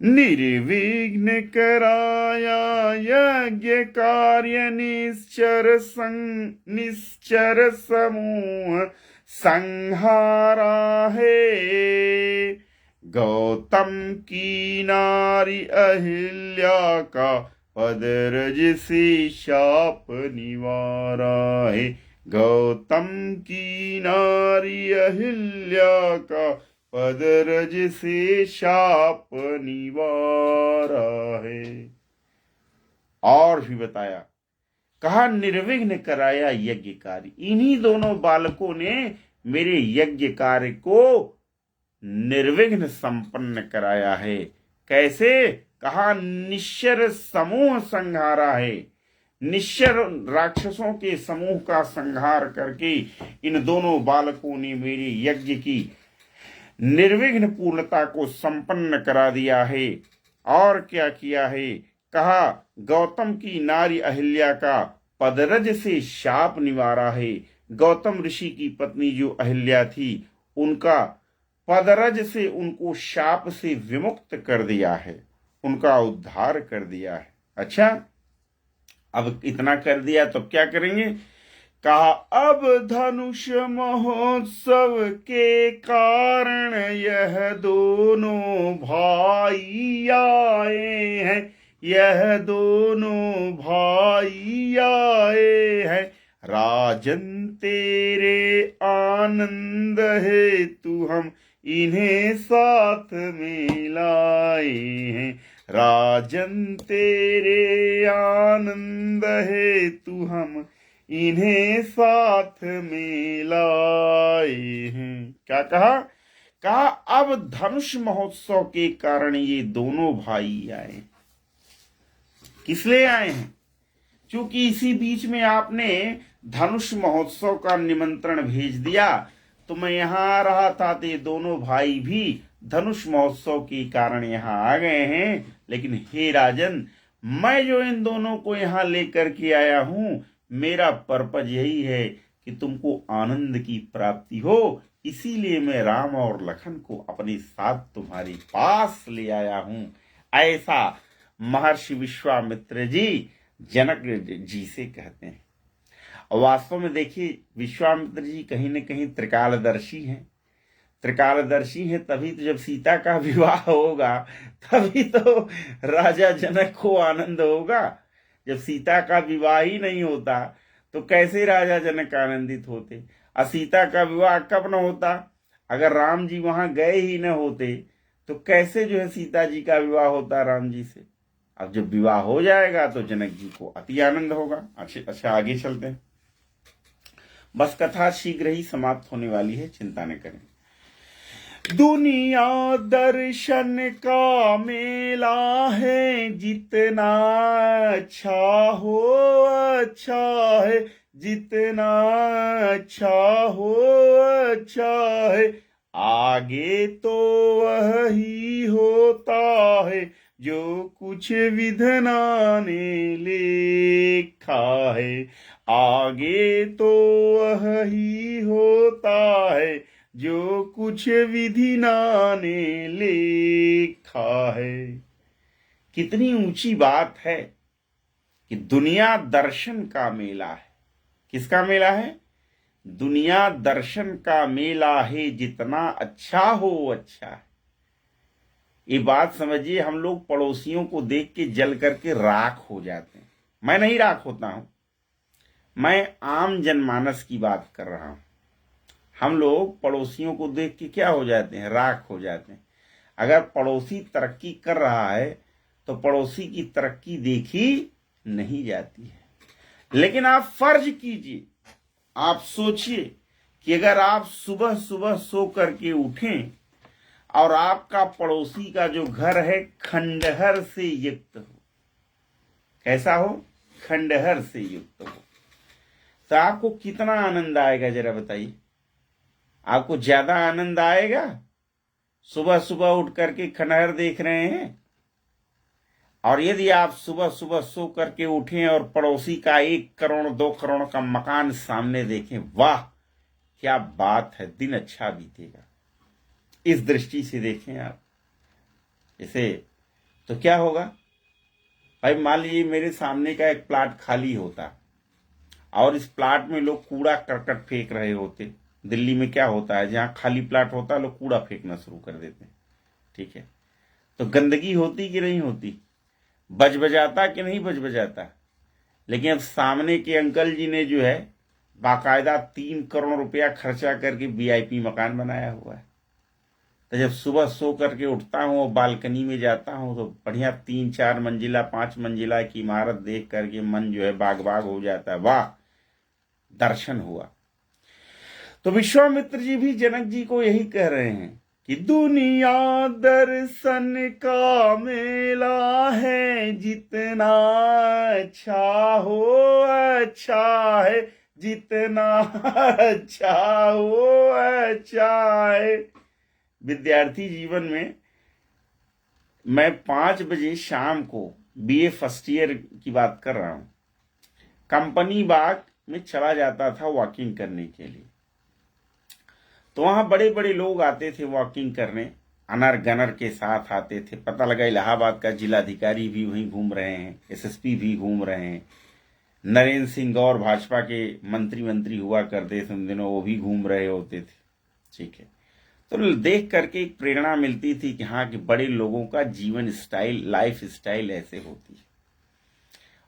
निर्विघ्न कराया यज्ञ कार्य निश्चर समूह संहारा है। गौतम की नारी अहिल्या का पदरज से शाप निवारा है। गौतम की नारी अहिल्या का पदरज से शाप निवारा है। और भी बताया, कहा निर्विघ्न कराया यज्ञ कार्य। इन्हीं दोनों बालकों ने मेरे यज्ञ कार्य को निर्विघ्न संपन्न कराया है। कैसे? कहा निश्चर समूह संहारा है। निश्चर राक्षसों के समूह का संहार करके इन दोनों बालकों ने मेरे यज्ञ की निर्विघ्न पूर्णता को संपन्न करा दिया है। और क्या किया है? कहा गौतम की नारी अहिल्या का पदरज से शाप निवारा है। गौतम ऋषि की पत्नी जो अहिल्या थी, उनका पदरज से उनको शाप से विमुक्त कर दिया है, उनका उद्धार कर दिया है। अच्छा, अब इतना कर दिया तो क्या करेंगे? कहा अब धनुष महोत्सव के कारण यह दोनों भाई आए हैं, यह दोनों भाई आए हैं। राजन तेरे आनंद हेतु हम इन्हें साथ में लाए हैं। राजन तेरे आनंद हेतु हम इन्हें साथ में लाए हैं। क्या कहा? कहा अब धनुष महोत्सव के कारण ये दोनों भाई आए। किस लिए आए हैं? क्योंकि इसी बीच में आपने धनुष महोत्सव का निमंत्रण भेज दिया, तो मैं यहां आ रहा था, तो ये दोनों भाई भी धनुष महोत्सव के कारण यहां आ गए हैं। लेकिन हे राजन, मैं जो इन दोनों को यहां लेकर के आया हूं, मेरा पर्पज यही है कि तुमको आनंद की प्राप्ति हो। इसीलिए मैं राम और लखन को अपने साथ तुम्हारे पास ले आया हूं। ऐसा महर्षि विश्वामित्र जी जनक जी से कहते हैं। और वास्तव में देखिए, विश्वामित्र जी कहीं न कहीं त्रिकालदर्शी हैं। त्रिकालदर्शी हैं तभी तो जब सीता का विवाह होगा, तभी तो राजा जनक को आनंद होगा। जब सीता का विवाह ही नहीं होता तो कैसे राजा जनक आनंदित होते? और सीता का विवाह कब न होता? अगर राम जी वहां गए ही न होते तो कैसे जो है सीता जी का विवाह होता राम जी से? अब जब विवाह हो जाएगा तो जनक जी को अति आनंद होगा। अच्छा आगे चलते हैं। बस कथा शीघ्र ही समाप्त होने वाली है, चिंता न करें। दुनिया दर्शन का मेला है, जितना अच्छा हो अच्छा है, जितना अच्छा हो अच्छा है, आगे तो वही होता है जो कुछ विधना ने लिखा है, आगे तो वही होता है जो कुछ विधिना ने लिखा है। कितनी ऊंची बात है कि दुनिया दर्शन का मेला है। किसका मेला है? दुनिया दर्शन का मेला है, जितना अच्छा हो अच्छा है। ये बात समझिए, हम लोग पड़ोसियों को देख के जल करके राख हो जाते हैं। मैं नहीं राख होता हूं, मैं आम जनमानस की बात कर रहा हूं। हम लोग पड़ोसियों को देख के क्या हो जाते हैं? राख हो जाते हैं। अगर पड़ोसी तरक्की कर रहा है तो पड़ोसी की तरक्की देखी नहीं जाती है। लेकिन आप फर्ज कीजिए, आप सोचिए कि अगर आप सुबह सुबह सो करके उठें और आपका पड़ोसी का जो घर है खंडहर से युक्त हो। कैसा हो? खंडहर से युक्त हो, तो आपको कितना आनंद आएगा जरा बताइए। आपको ज्यादा आनंद आएगा सुबह सुबह उठ करके खंडहर देख रहे हैं, और यदि आप सुबह सुबह सो करके उठें और पड़ोसी का 1 करोड़ 2 करोड़ का मकान सामने देखें, वाह क्या बात है, दिन अच्छा बीतेगा। इस दृष्टि से देखें आप इसे, तो क्या होगा भाई? मान लीजिए मेरे सामने का एक प्लाट खाली होता और इस प्लाट में लोग कूड़ा करकट फेंक रहे होते। दिल्ली में क्या होता है, जहां खाली प्लाट होता है लोग कूड़ा फेंकना शुरू कर देते हैं, ठीक है? तो गंदगी होती कि नहीं होती? बज बजाता कि नहीं बज बजाता? लेकिन अब सामने के अंकल जी ने जो है बाकायदा 3 करोड़ रुपया खर्चा करके वीआईपी मकान बनाया हुआ है। तो जब सुबह सो करके उठता हूँ और बालकनी में जाता हूँ तो बढ़िया 3-4 मंजिला 5 मंजिला की इमारत देख करके मन जो है बाग बाग हो जाता है। वाह, दर्शन हुआ। तो विश्वामित्र जी भी जनक जी को यही कह रहे हैं कि दुनिया दर्शन का मेला है, जितना अच्छा हो अच्छा है, जितना अच्छा हो अच्छा है। विद्यार्थी जीवन में मैं 5 बजे शाम को बीए फर्स्ट ईयर की बात कर रहा हूं, कंपनी बाग में चला जाता था वॉकिंग करने के लिए। तो वहां बड़े बड़े लोग आते थे वॉकिंग करने, अनर गनर के साथ आते थे। पता लगा इलाहाबाद का जिलाधिकारी भी वहीं घूम रहे हैं, एसएसपी भी घूम रहे हैं, नरेंद्र सिंह गौर भाजपा के मंत्री हुआ करते थे उन दिनों, वो भी घूम रहे होते थे, ठीक है? तो देख करके एक प्रेरणा मिलती थी कि हाँ कि बड़े लोगों का जीवन स्टाइल, लाइफ स्टाइल ऐसे होती है।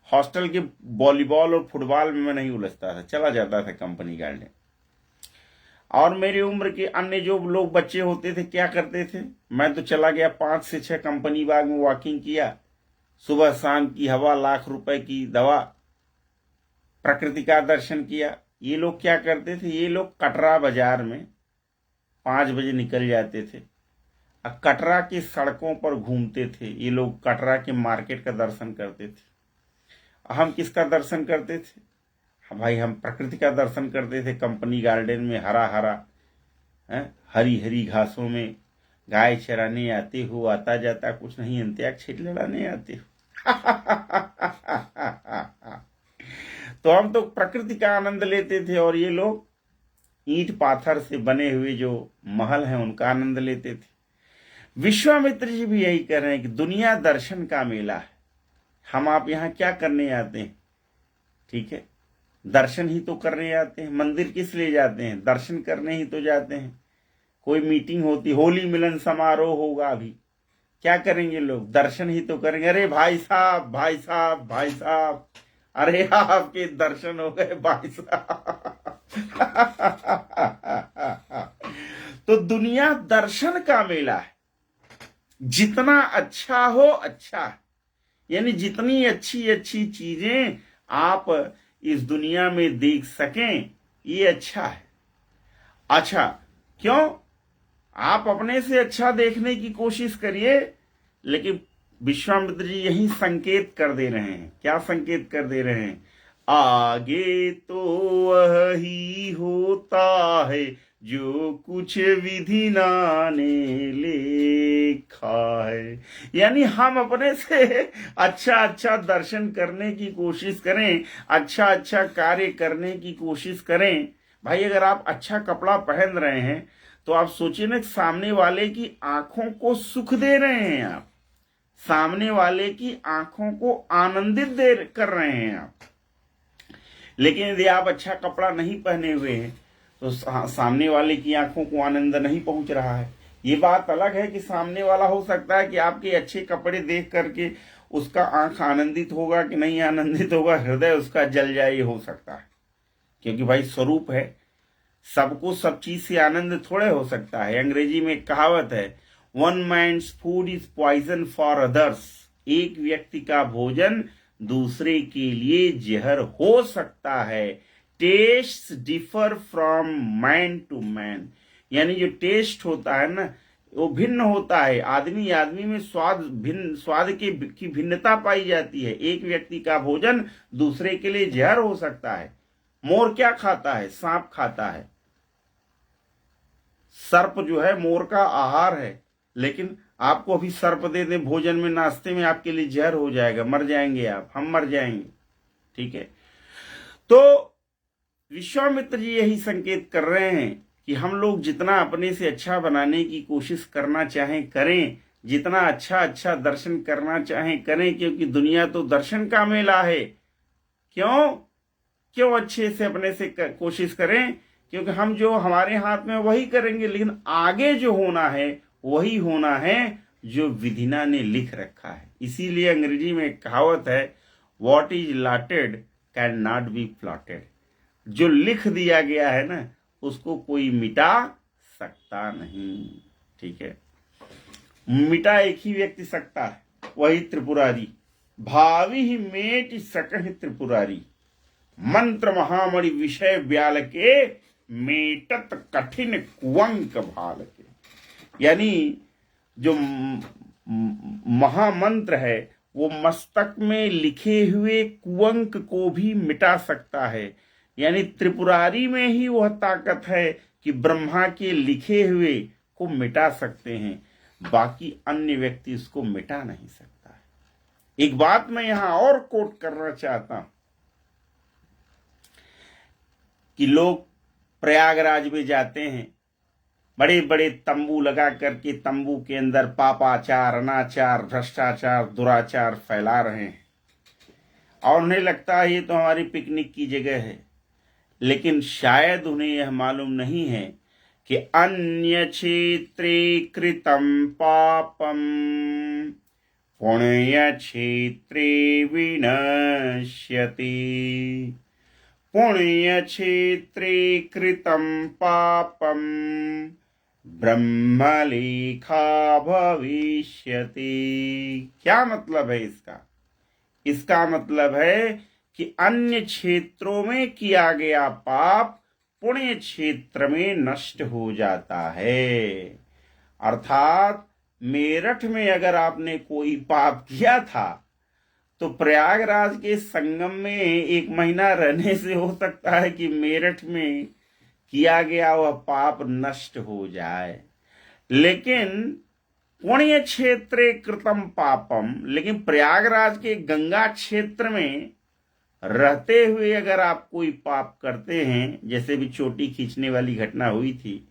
हॉस्टल के वॉलीबॉल और फुटबॉल में मैं नहीं उलझता था, चला जाता था कंपनी गार्डन। और मेरी उम्र के अन्य जो लोग बच्चे होते थे क्या करते थे, मैं तो चला गया 5 से 6 कंपनी बाग में वॉकिंग किया, सुबह शाम की हवा, लाख रुपए की दवा, प्रकृति का दर्शन किया। ये लोग क्या करते थे, ये लोग कटरा बाजार में 5 बजे निकल जाते थे, कटरा की सड़कों पर घूमते थे। ये लोग कटरा के मार्केट का दर्शन करते थे। हम किसका दर्शन करते थे? भाई हम प्रकृति का दर्शन करते थे। कंपनी गार्डन में हरा हरा हरी हरी घासों में गाय चराने आते हो, आता जाता कुछ नहीं, अंत्याक्षरी लड़ाने आते हो। तो हम तो प्रकृति का आनंद लेते थे और ये लोग ईंट पाथर से बने हुए जो महल हैं उनका आनंद लेते थे। विश्वामित्र जी भी यही कह रहे हैं कि दुनिया दर्शन का मेला है। हम आप यहां क्या करने आते हैं? ठीक है, दर्शन ही तो करने आते हैं। मंदिर किस लिए जाते हैं? दर्शन करने ही तो जाते हैं। कोई मीटिंग होती, होली मिलन समारोह होगा, अभी क्या करेंगे लोग? दर्शन ही तो करेंगे। अरे भाई साहब भाई साहब भाई साहब, अरे आपके दर्शन हो गए भाई साहब। तो दुनिया दर्शन का मेला है, जितना अच्छा हो अच्छा है। यानी जितनी अच्छी अच्छी चीजें आप इस दुनिया में देख सकें ये अच्छा है। अच्छा क्यों? आप अपने से अच्छा देखने की कोशिश करिए। लेकिन विश्वामित्र जी यही संकेत कर दे रहे हैं। क्या संकेत कर दे रहे हैं? आगे तो वही होता है जो कुछ विधि ने लिखा है। यानी हम अपने से अच्छा अच्छा दर्शन करने की कोशिश करें, अच्छा अच्छा कार्य करने की कोशिश करें। भाई अगर आप अच्छा कपड़ा पहन रहे हैं तो आप सोचिए ना, सामने वाले की आंखों को सुख दे रहे हैं आप, सामने वाले की आंखों को आनंदित दे कर रहे हैं आप। लेकिन यदि आप अच्छा कपड़ा नहीं पहने हुए हैं तो सामने वाले की आंखों को आनंद नहीं पहुंच रहा है। ये बात अलग है कि सामने वाला हो सकता है कि आपके अच्छे कपड़े देख करके उसका आंख आनंदित होगा कि नहीं आनंदित होगा, हृदय उसका जल जाए, ये हो सकता है। क्योंकि भाई स्वरूप है, सबको सब चीज से आनंद थोड़े हो सकता है। अंग्रेजी में एक कहावत है, one man's food is poison for others. एक व्यक्ति का भोजन दूसरे के लिए जहर हो सकता है। Test differ from man to man, यानी जो टेस्ट होता है ना वो भिन्न होता है। आदमी आदमी में स्वाद की भिन्नता पाई जाती है। एक व्यक्ति का भोजन दूसरे के लिए जहर हो सकता है। मोर क्या खाता है? सांप खाता है। सर्प जो है मोर का आहार है, लेकिन आपको अभी सर्प दे दें भोजन में, नाश्ते में, आपके लिए जहर हो जाएगा, मर जाएंगे आप, हम मर जाएंगे। ठीक है, तो विश्वामित्र जी यही संकेत कर रहे हैं कि हम लोग जितना अपने से अच्छा बनाने की कोशिश करना चाहें करें, जितना अच्छा अच्छा दर्शन करना चाहें करें, क्योंकि दुनिया तो दर्शन का मेला है। क्यों अच्छे से अपने से कोशिश करें, क्योंकि हम जो हमारे हाथ में वही करेंगे, लेकिन आगे जो होना है वही होना है जो विधिना ने लिख रखा है। इसीलिए अंग्रेजी में एक कहावत है, what is allotted can not be plotted. जो लिख दिया गया है ना उसको कोई मिटा सकता नहीं। ठीक है, मिटा एक ही व्यक्ति सकता है, वही त्रिपुरारी। भावी ही मेट सकहि त्रिपुरारी, मंत्र महामणि विषय ब्याल के, मेटत कठिन कुवंक भाल के। यानी जो महामंत्र है वो मस्तक में लिखे हुए कुवंक को भी मिटा सकता है। यानी त्रिपुरारी में ही वह ताकत है कि ब्रह्मा के लिखे हुए को मिटा सकते हैं, बाकी अन्य व्यक्ति उसको मिटा नहीं सकता है। एक बात मैं यहां और कोट करना चाहता हूं कि लोग प्रयागराज में जाते हैं, बड़े बड़े तंबू लगा करके तंबू के अंदर पापाचार, अनाचार, भ्रष्टाचार, दुराचार फैला रहे हैं और उन्हें लगता है ये तो हमारी पिकनिक की जगह है। लेकिन शायद उन्हें यह मालूम नहीं है कि अन्य क्षेत्रे कृतं पापम पुण्य क्षेत्रे विनश्यति। पुण्य क्षेत्रे कृतं पापम ब्रह्मलेखा भविष्यति। क्या मतलब है इसका? इसका मतलब है कि अन्य क्षेत्रों में किया गया पाप पुण्य क्षेत्र में नष्ट हो जाता है। अर्थात मेरठ में अगर आपने कोई पाप किया था तो प्रयागराज के संगम में 1 महीना रहने से हो सकता है कि मेरठ में किया गया वह पाप नष्ट हो जाए। लेकिन पुण्य क्षेत्रे कृतम पापम, लेकिन प्रयागराज के गंगा क्षेत्र में रहते हुए अगर आप कोई पाप करते हैं, जैसे भी चोटी खींचने वाली घटना हुई थी,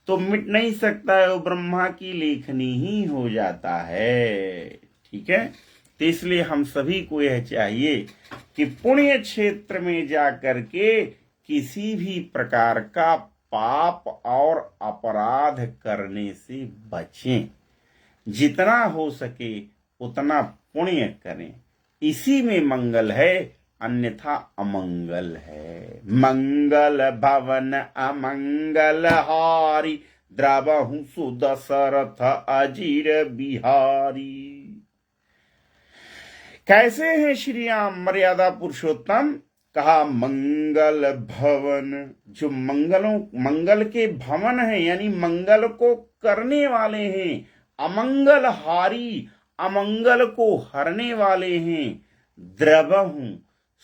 तो मिट नहीं सकता है, वो ब्रह्मा की लेखनी ही हो जाता है। ठीक है, तो इसलिए हम सभी को यह चाहिए कि पुण्य क्षेत्र में जा करके किसी भी प्रकार का पाप और अपराध करने से बचें। जितना हो सके उतना पुण्य करें, इसी में मंगल है, अन्यथा अमंगल है। मंगल भवन अमंगल हारी, द्रवहु सुदशरथ अजीर बिहारी। कैसे हैं श्री राम मर्यादा पुरुषोत्तम? कहा मंगल भवन, जो मंगल के भवन है, यानी मंगल को करने वाले हैं, अमंगल हारी, अमंगल को हरने वाले हैं। द्रवहूं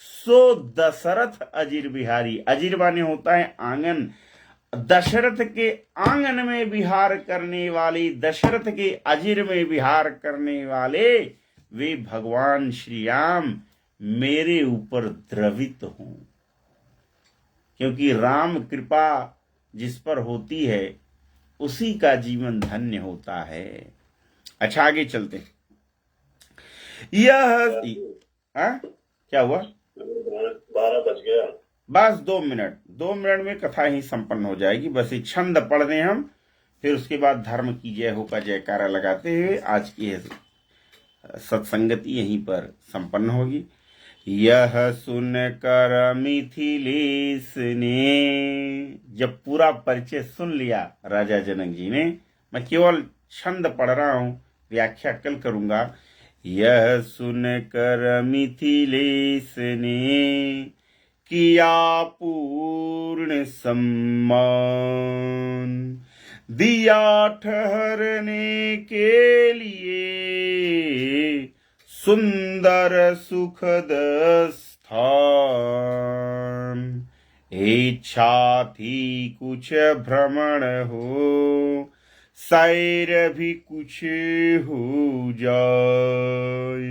सो दशरथ अजिर बिहारी, अजिर माने होता है आंगन, दशरथ के आंगन में विहार करने वाले, दशरथ के अजिर में विहार करने वाले वे भगवान श्री राम मेरे ऊपर द्रवित हों, क्योंकि राम कृपा जिस पर होती है उसी का जीवन धन्य होता है। अच्छा आगे चलते हैं। यह क्या हुआ? 12 बज गया। बस 2 मिनट में कथा ही संपन्न हो जाएगी। बस एक छंद पढ़ दें हम, फिर उसके बाद धर्म की जय हो का जयकारा लगाते हुए आज की सत्संगति यहीं पर संपन्न होगी। यह सुन कर मिथिलेश ने, जब पूरा परिचय सुन लिया राजा जनक जी ने, मैं केवल छंद पढ़ रहा हूं, व्याख्या कल करूंगा। यह सुन कर मिथिलेश ने किया पूर्ण सम्मान, दिया ठहरने के लिए सुंदर सुखद स्थान। इच्छा थी कुछ भ्रमण हो, सैर भी कुछ हो जाए,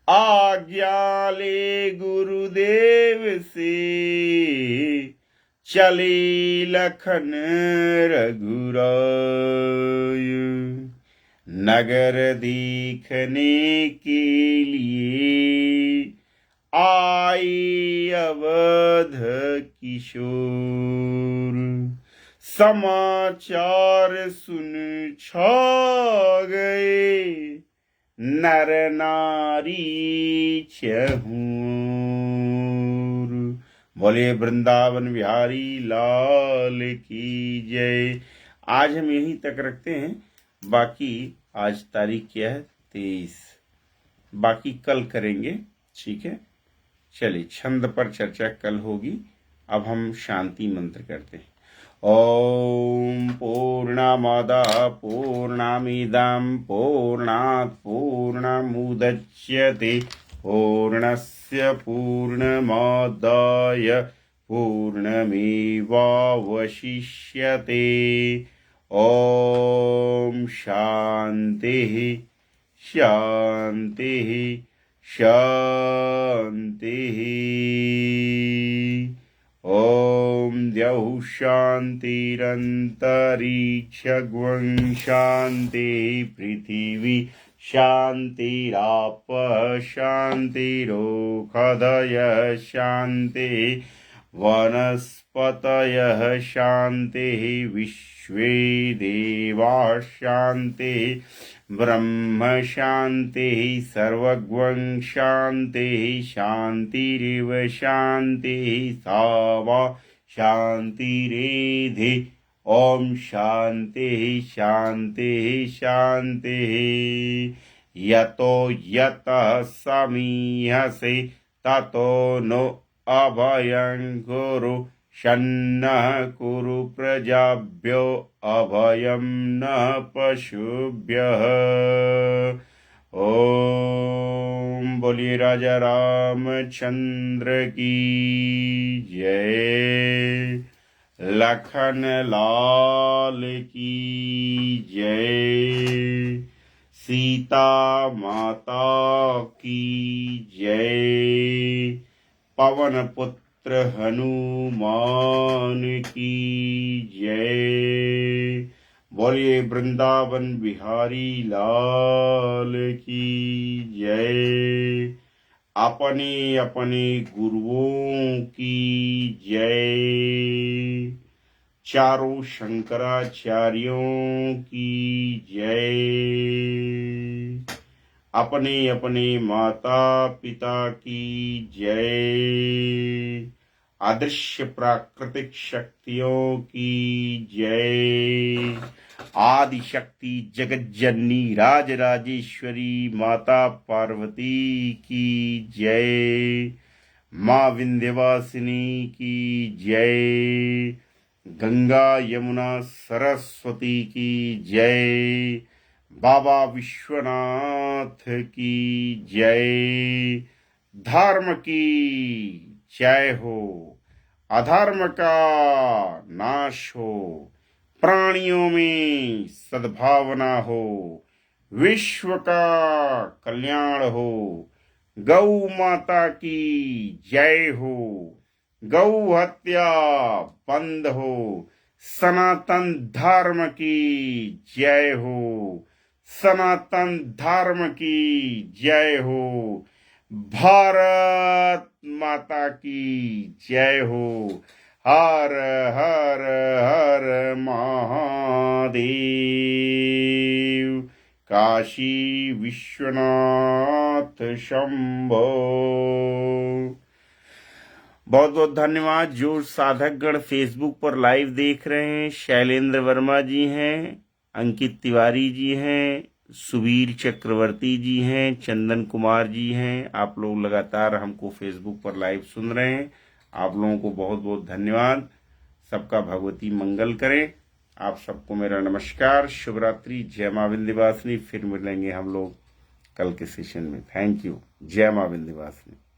आज्ञा ले गुरुदेव से चले लखन रघुराय। नगर देखने के लिए आए अवध किशोर, समाचार सुन छा गए नर नारी चहूर। बोले वृंदावन बिहारी लाल की जय। आज हम यहीं तक रखते हैं, बाकी आज तारीख क्या है? 23, बाकी कल करेंगे, ठीक है? चलिए, छंद पर चर्चा कल होगी। अब हम शांति मंत्र करते हैं। ओम पूर्णमदः पूर्णमिदं पूर्णात् पूर्णमुदच्यते पूर्णस्य पूर्णमादाय पूर्णमेवावशिष्यते। ओम शांतिः शांतिः शांतिः। ओम द्यौः शान्तिरन्तरिक्षगुं शान्तिः पृथिवी शान्तिरापः शान्तिरोषधयः शान्तिः वनस्पतयः शान्तिः विश्वे देवाः शान्तिः ब्रह्म शान्तिः सर्वगं शान्तिः शान्तिरिव शान्तिः सा वा शान्तिरेधि। ओम शान्तिः शान्तिः शान्तिः। यतो यतः समीहसे ततो नो अभयं कुरु शन्नः कुरु प्रजाभ्यो अभयं न पशुभ्यः। ओम बोलिए राजा रामचंद्र की जय, लखन लाल की जय, सीता माता की जय, पवन पुत्र हनुमान की जय। बोलिए वृंदावन बिहारी लाल की जय। अपने अपने गुरुओं की जय। चारों शंकराचार्यों की जय। अपने अपने माता पिता की जय। अदृश्य प्राकृतिक शक्तियों की जय। आदि शक्ति जगत जननी राजराजेश्वरी माता पार्वती की जय। माँ विंध्यवासिनी की जय। गंगा यमुना सरस्वती की जय। बाबा विश्वनाथ की जय। धर्म की जय हो, अधर्म का नाश हो, प्राणियों में सद्भावना हो, विश्व का कल्याण हो। गौ माता की जय हो। गौ हत्या बंद हो। सनातन धर्म की जय हो। सनातन धर्म की जय हो। भारत माता की जय हो। हर हर हर महादेव। काशी विश्वनाथ शंभो। बहुत बहुत धन्यवाद। जो साधकगण फेसबुक पर लाइव देख रहे हैं, शैलेंद्र वर्मा जी हैं, अंकित तिवारी जी हैं, सुवीर चक्रवर्ती जी हैं, चंदन कुमार जी हैं। आप लोग लगातार हमको फेसबुक पर लाइव सुन रहे हैं। आप लोगों को बहुत बहुत धन्यवाद। सबका भगवती मंगल करें। आप सबको मेरा नमस्कार, शुभ रात्रि, जय मां विंध्यवासिनी। फिर मिलेंगे हम लोग कल के सेशन में। Thank you. जय मां विंध्यवासिनी।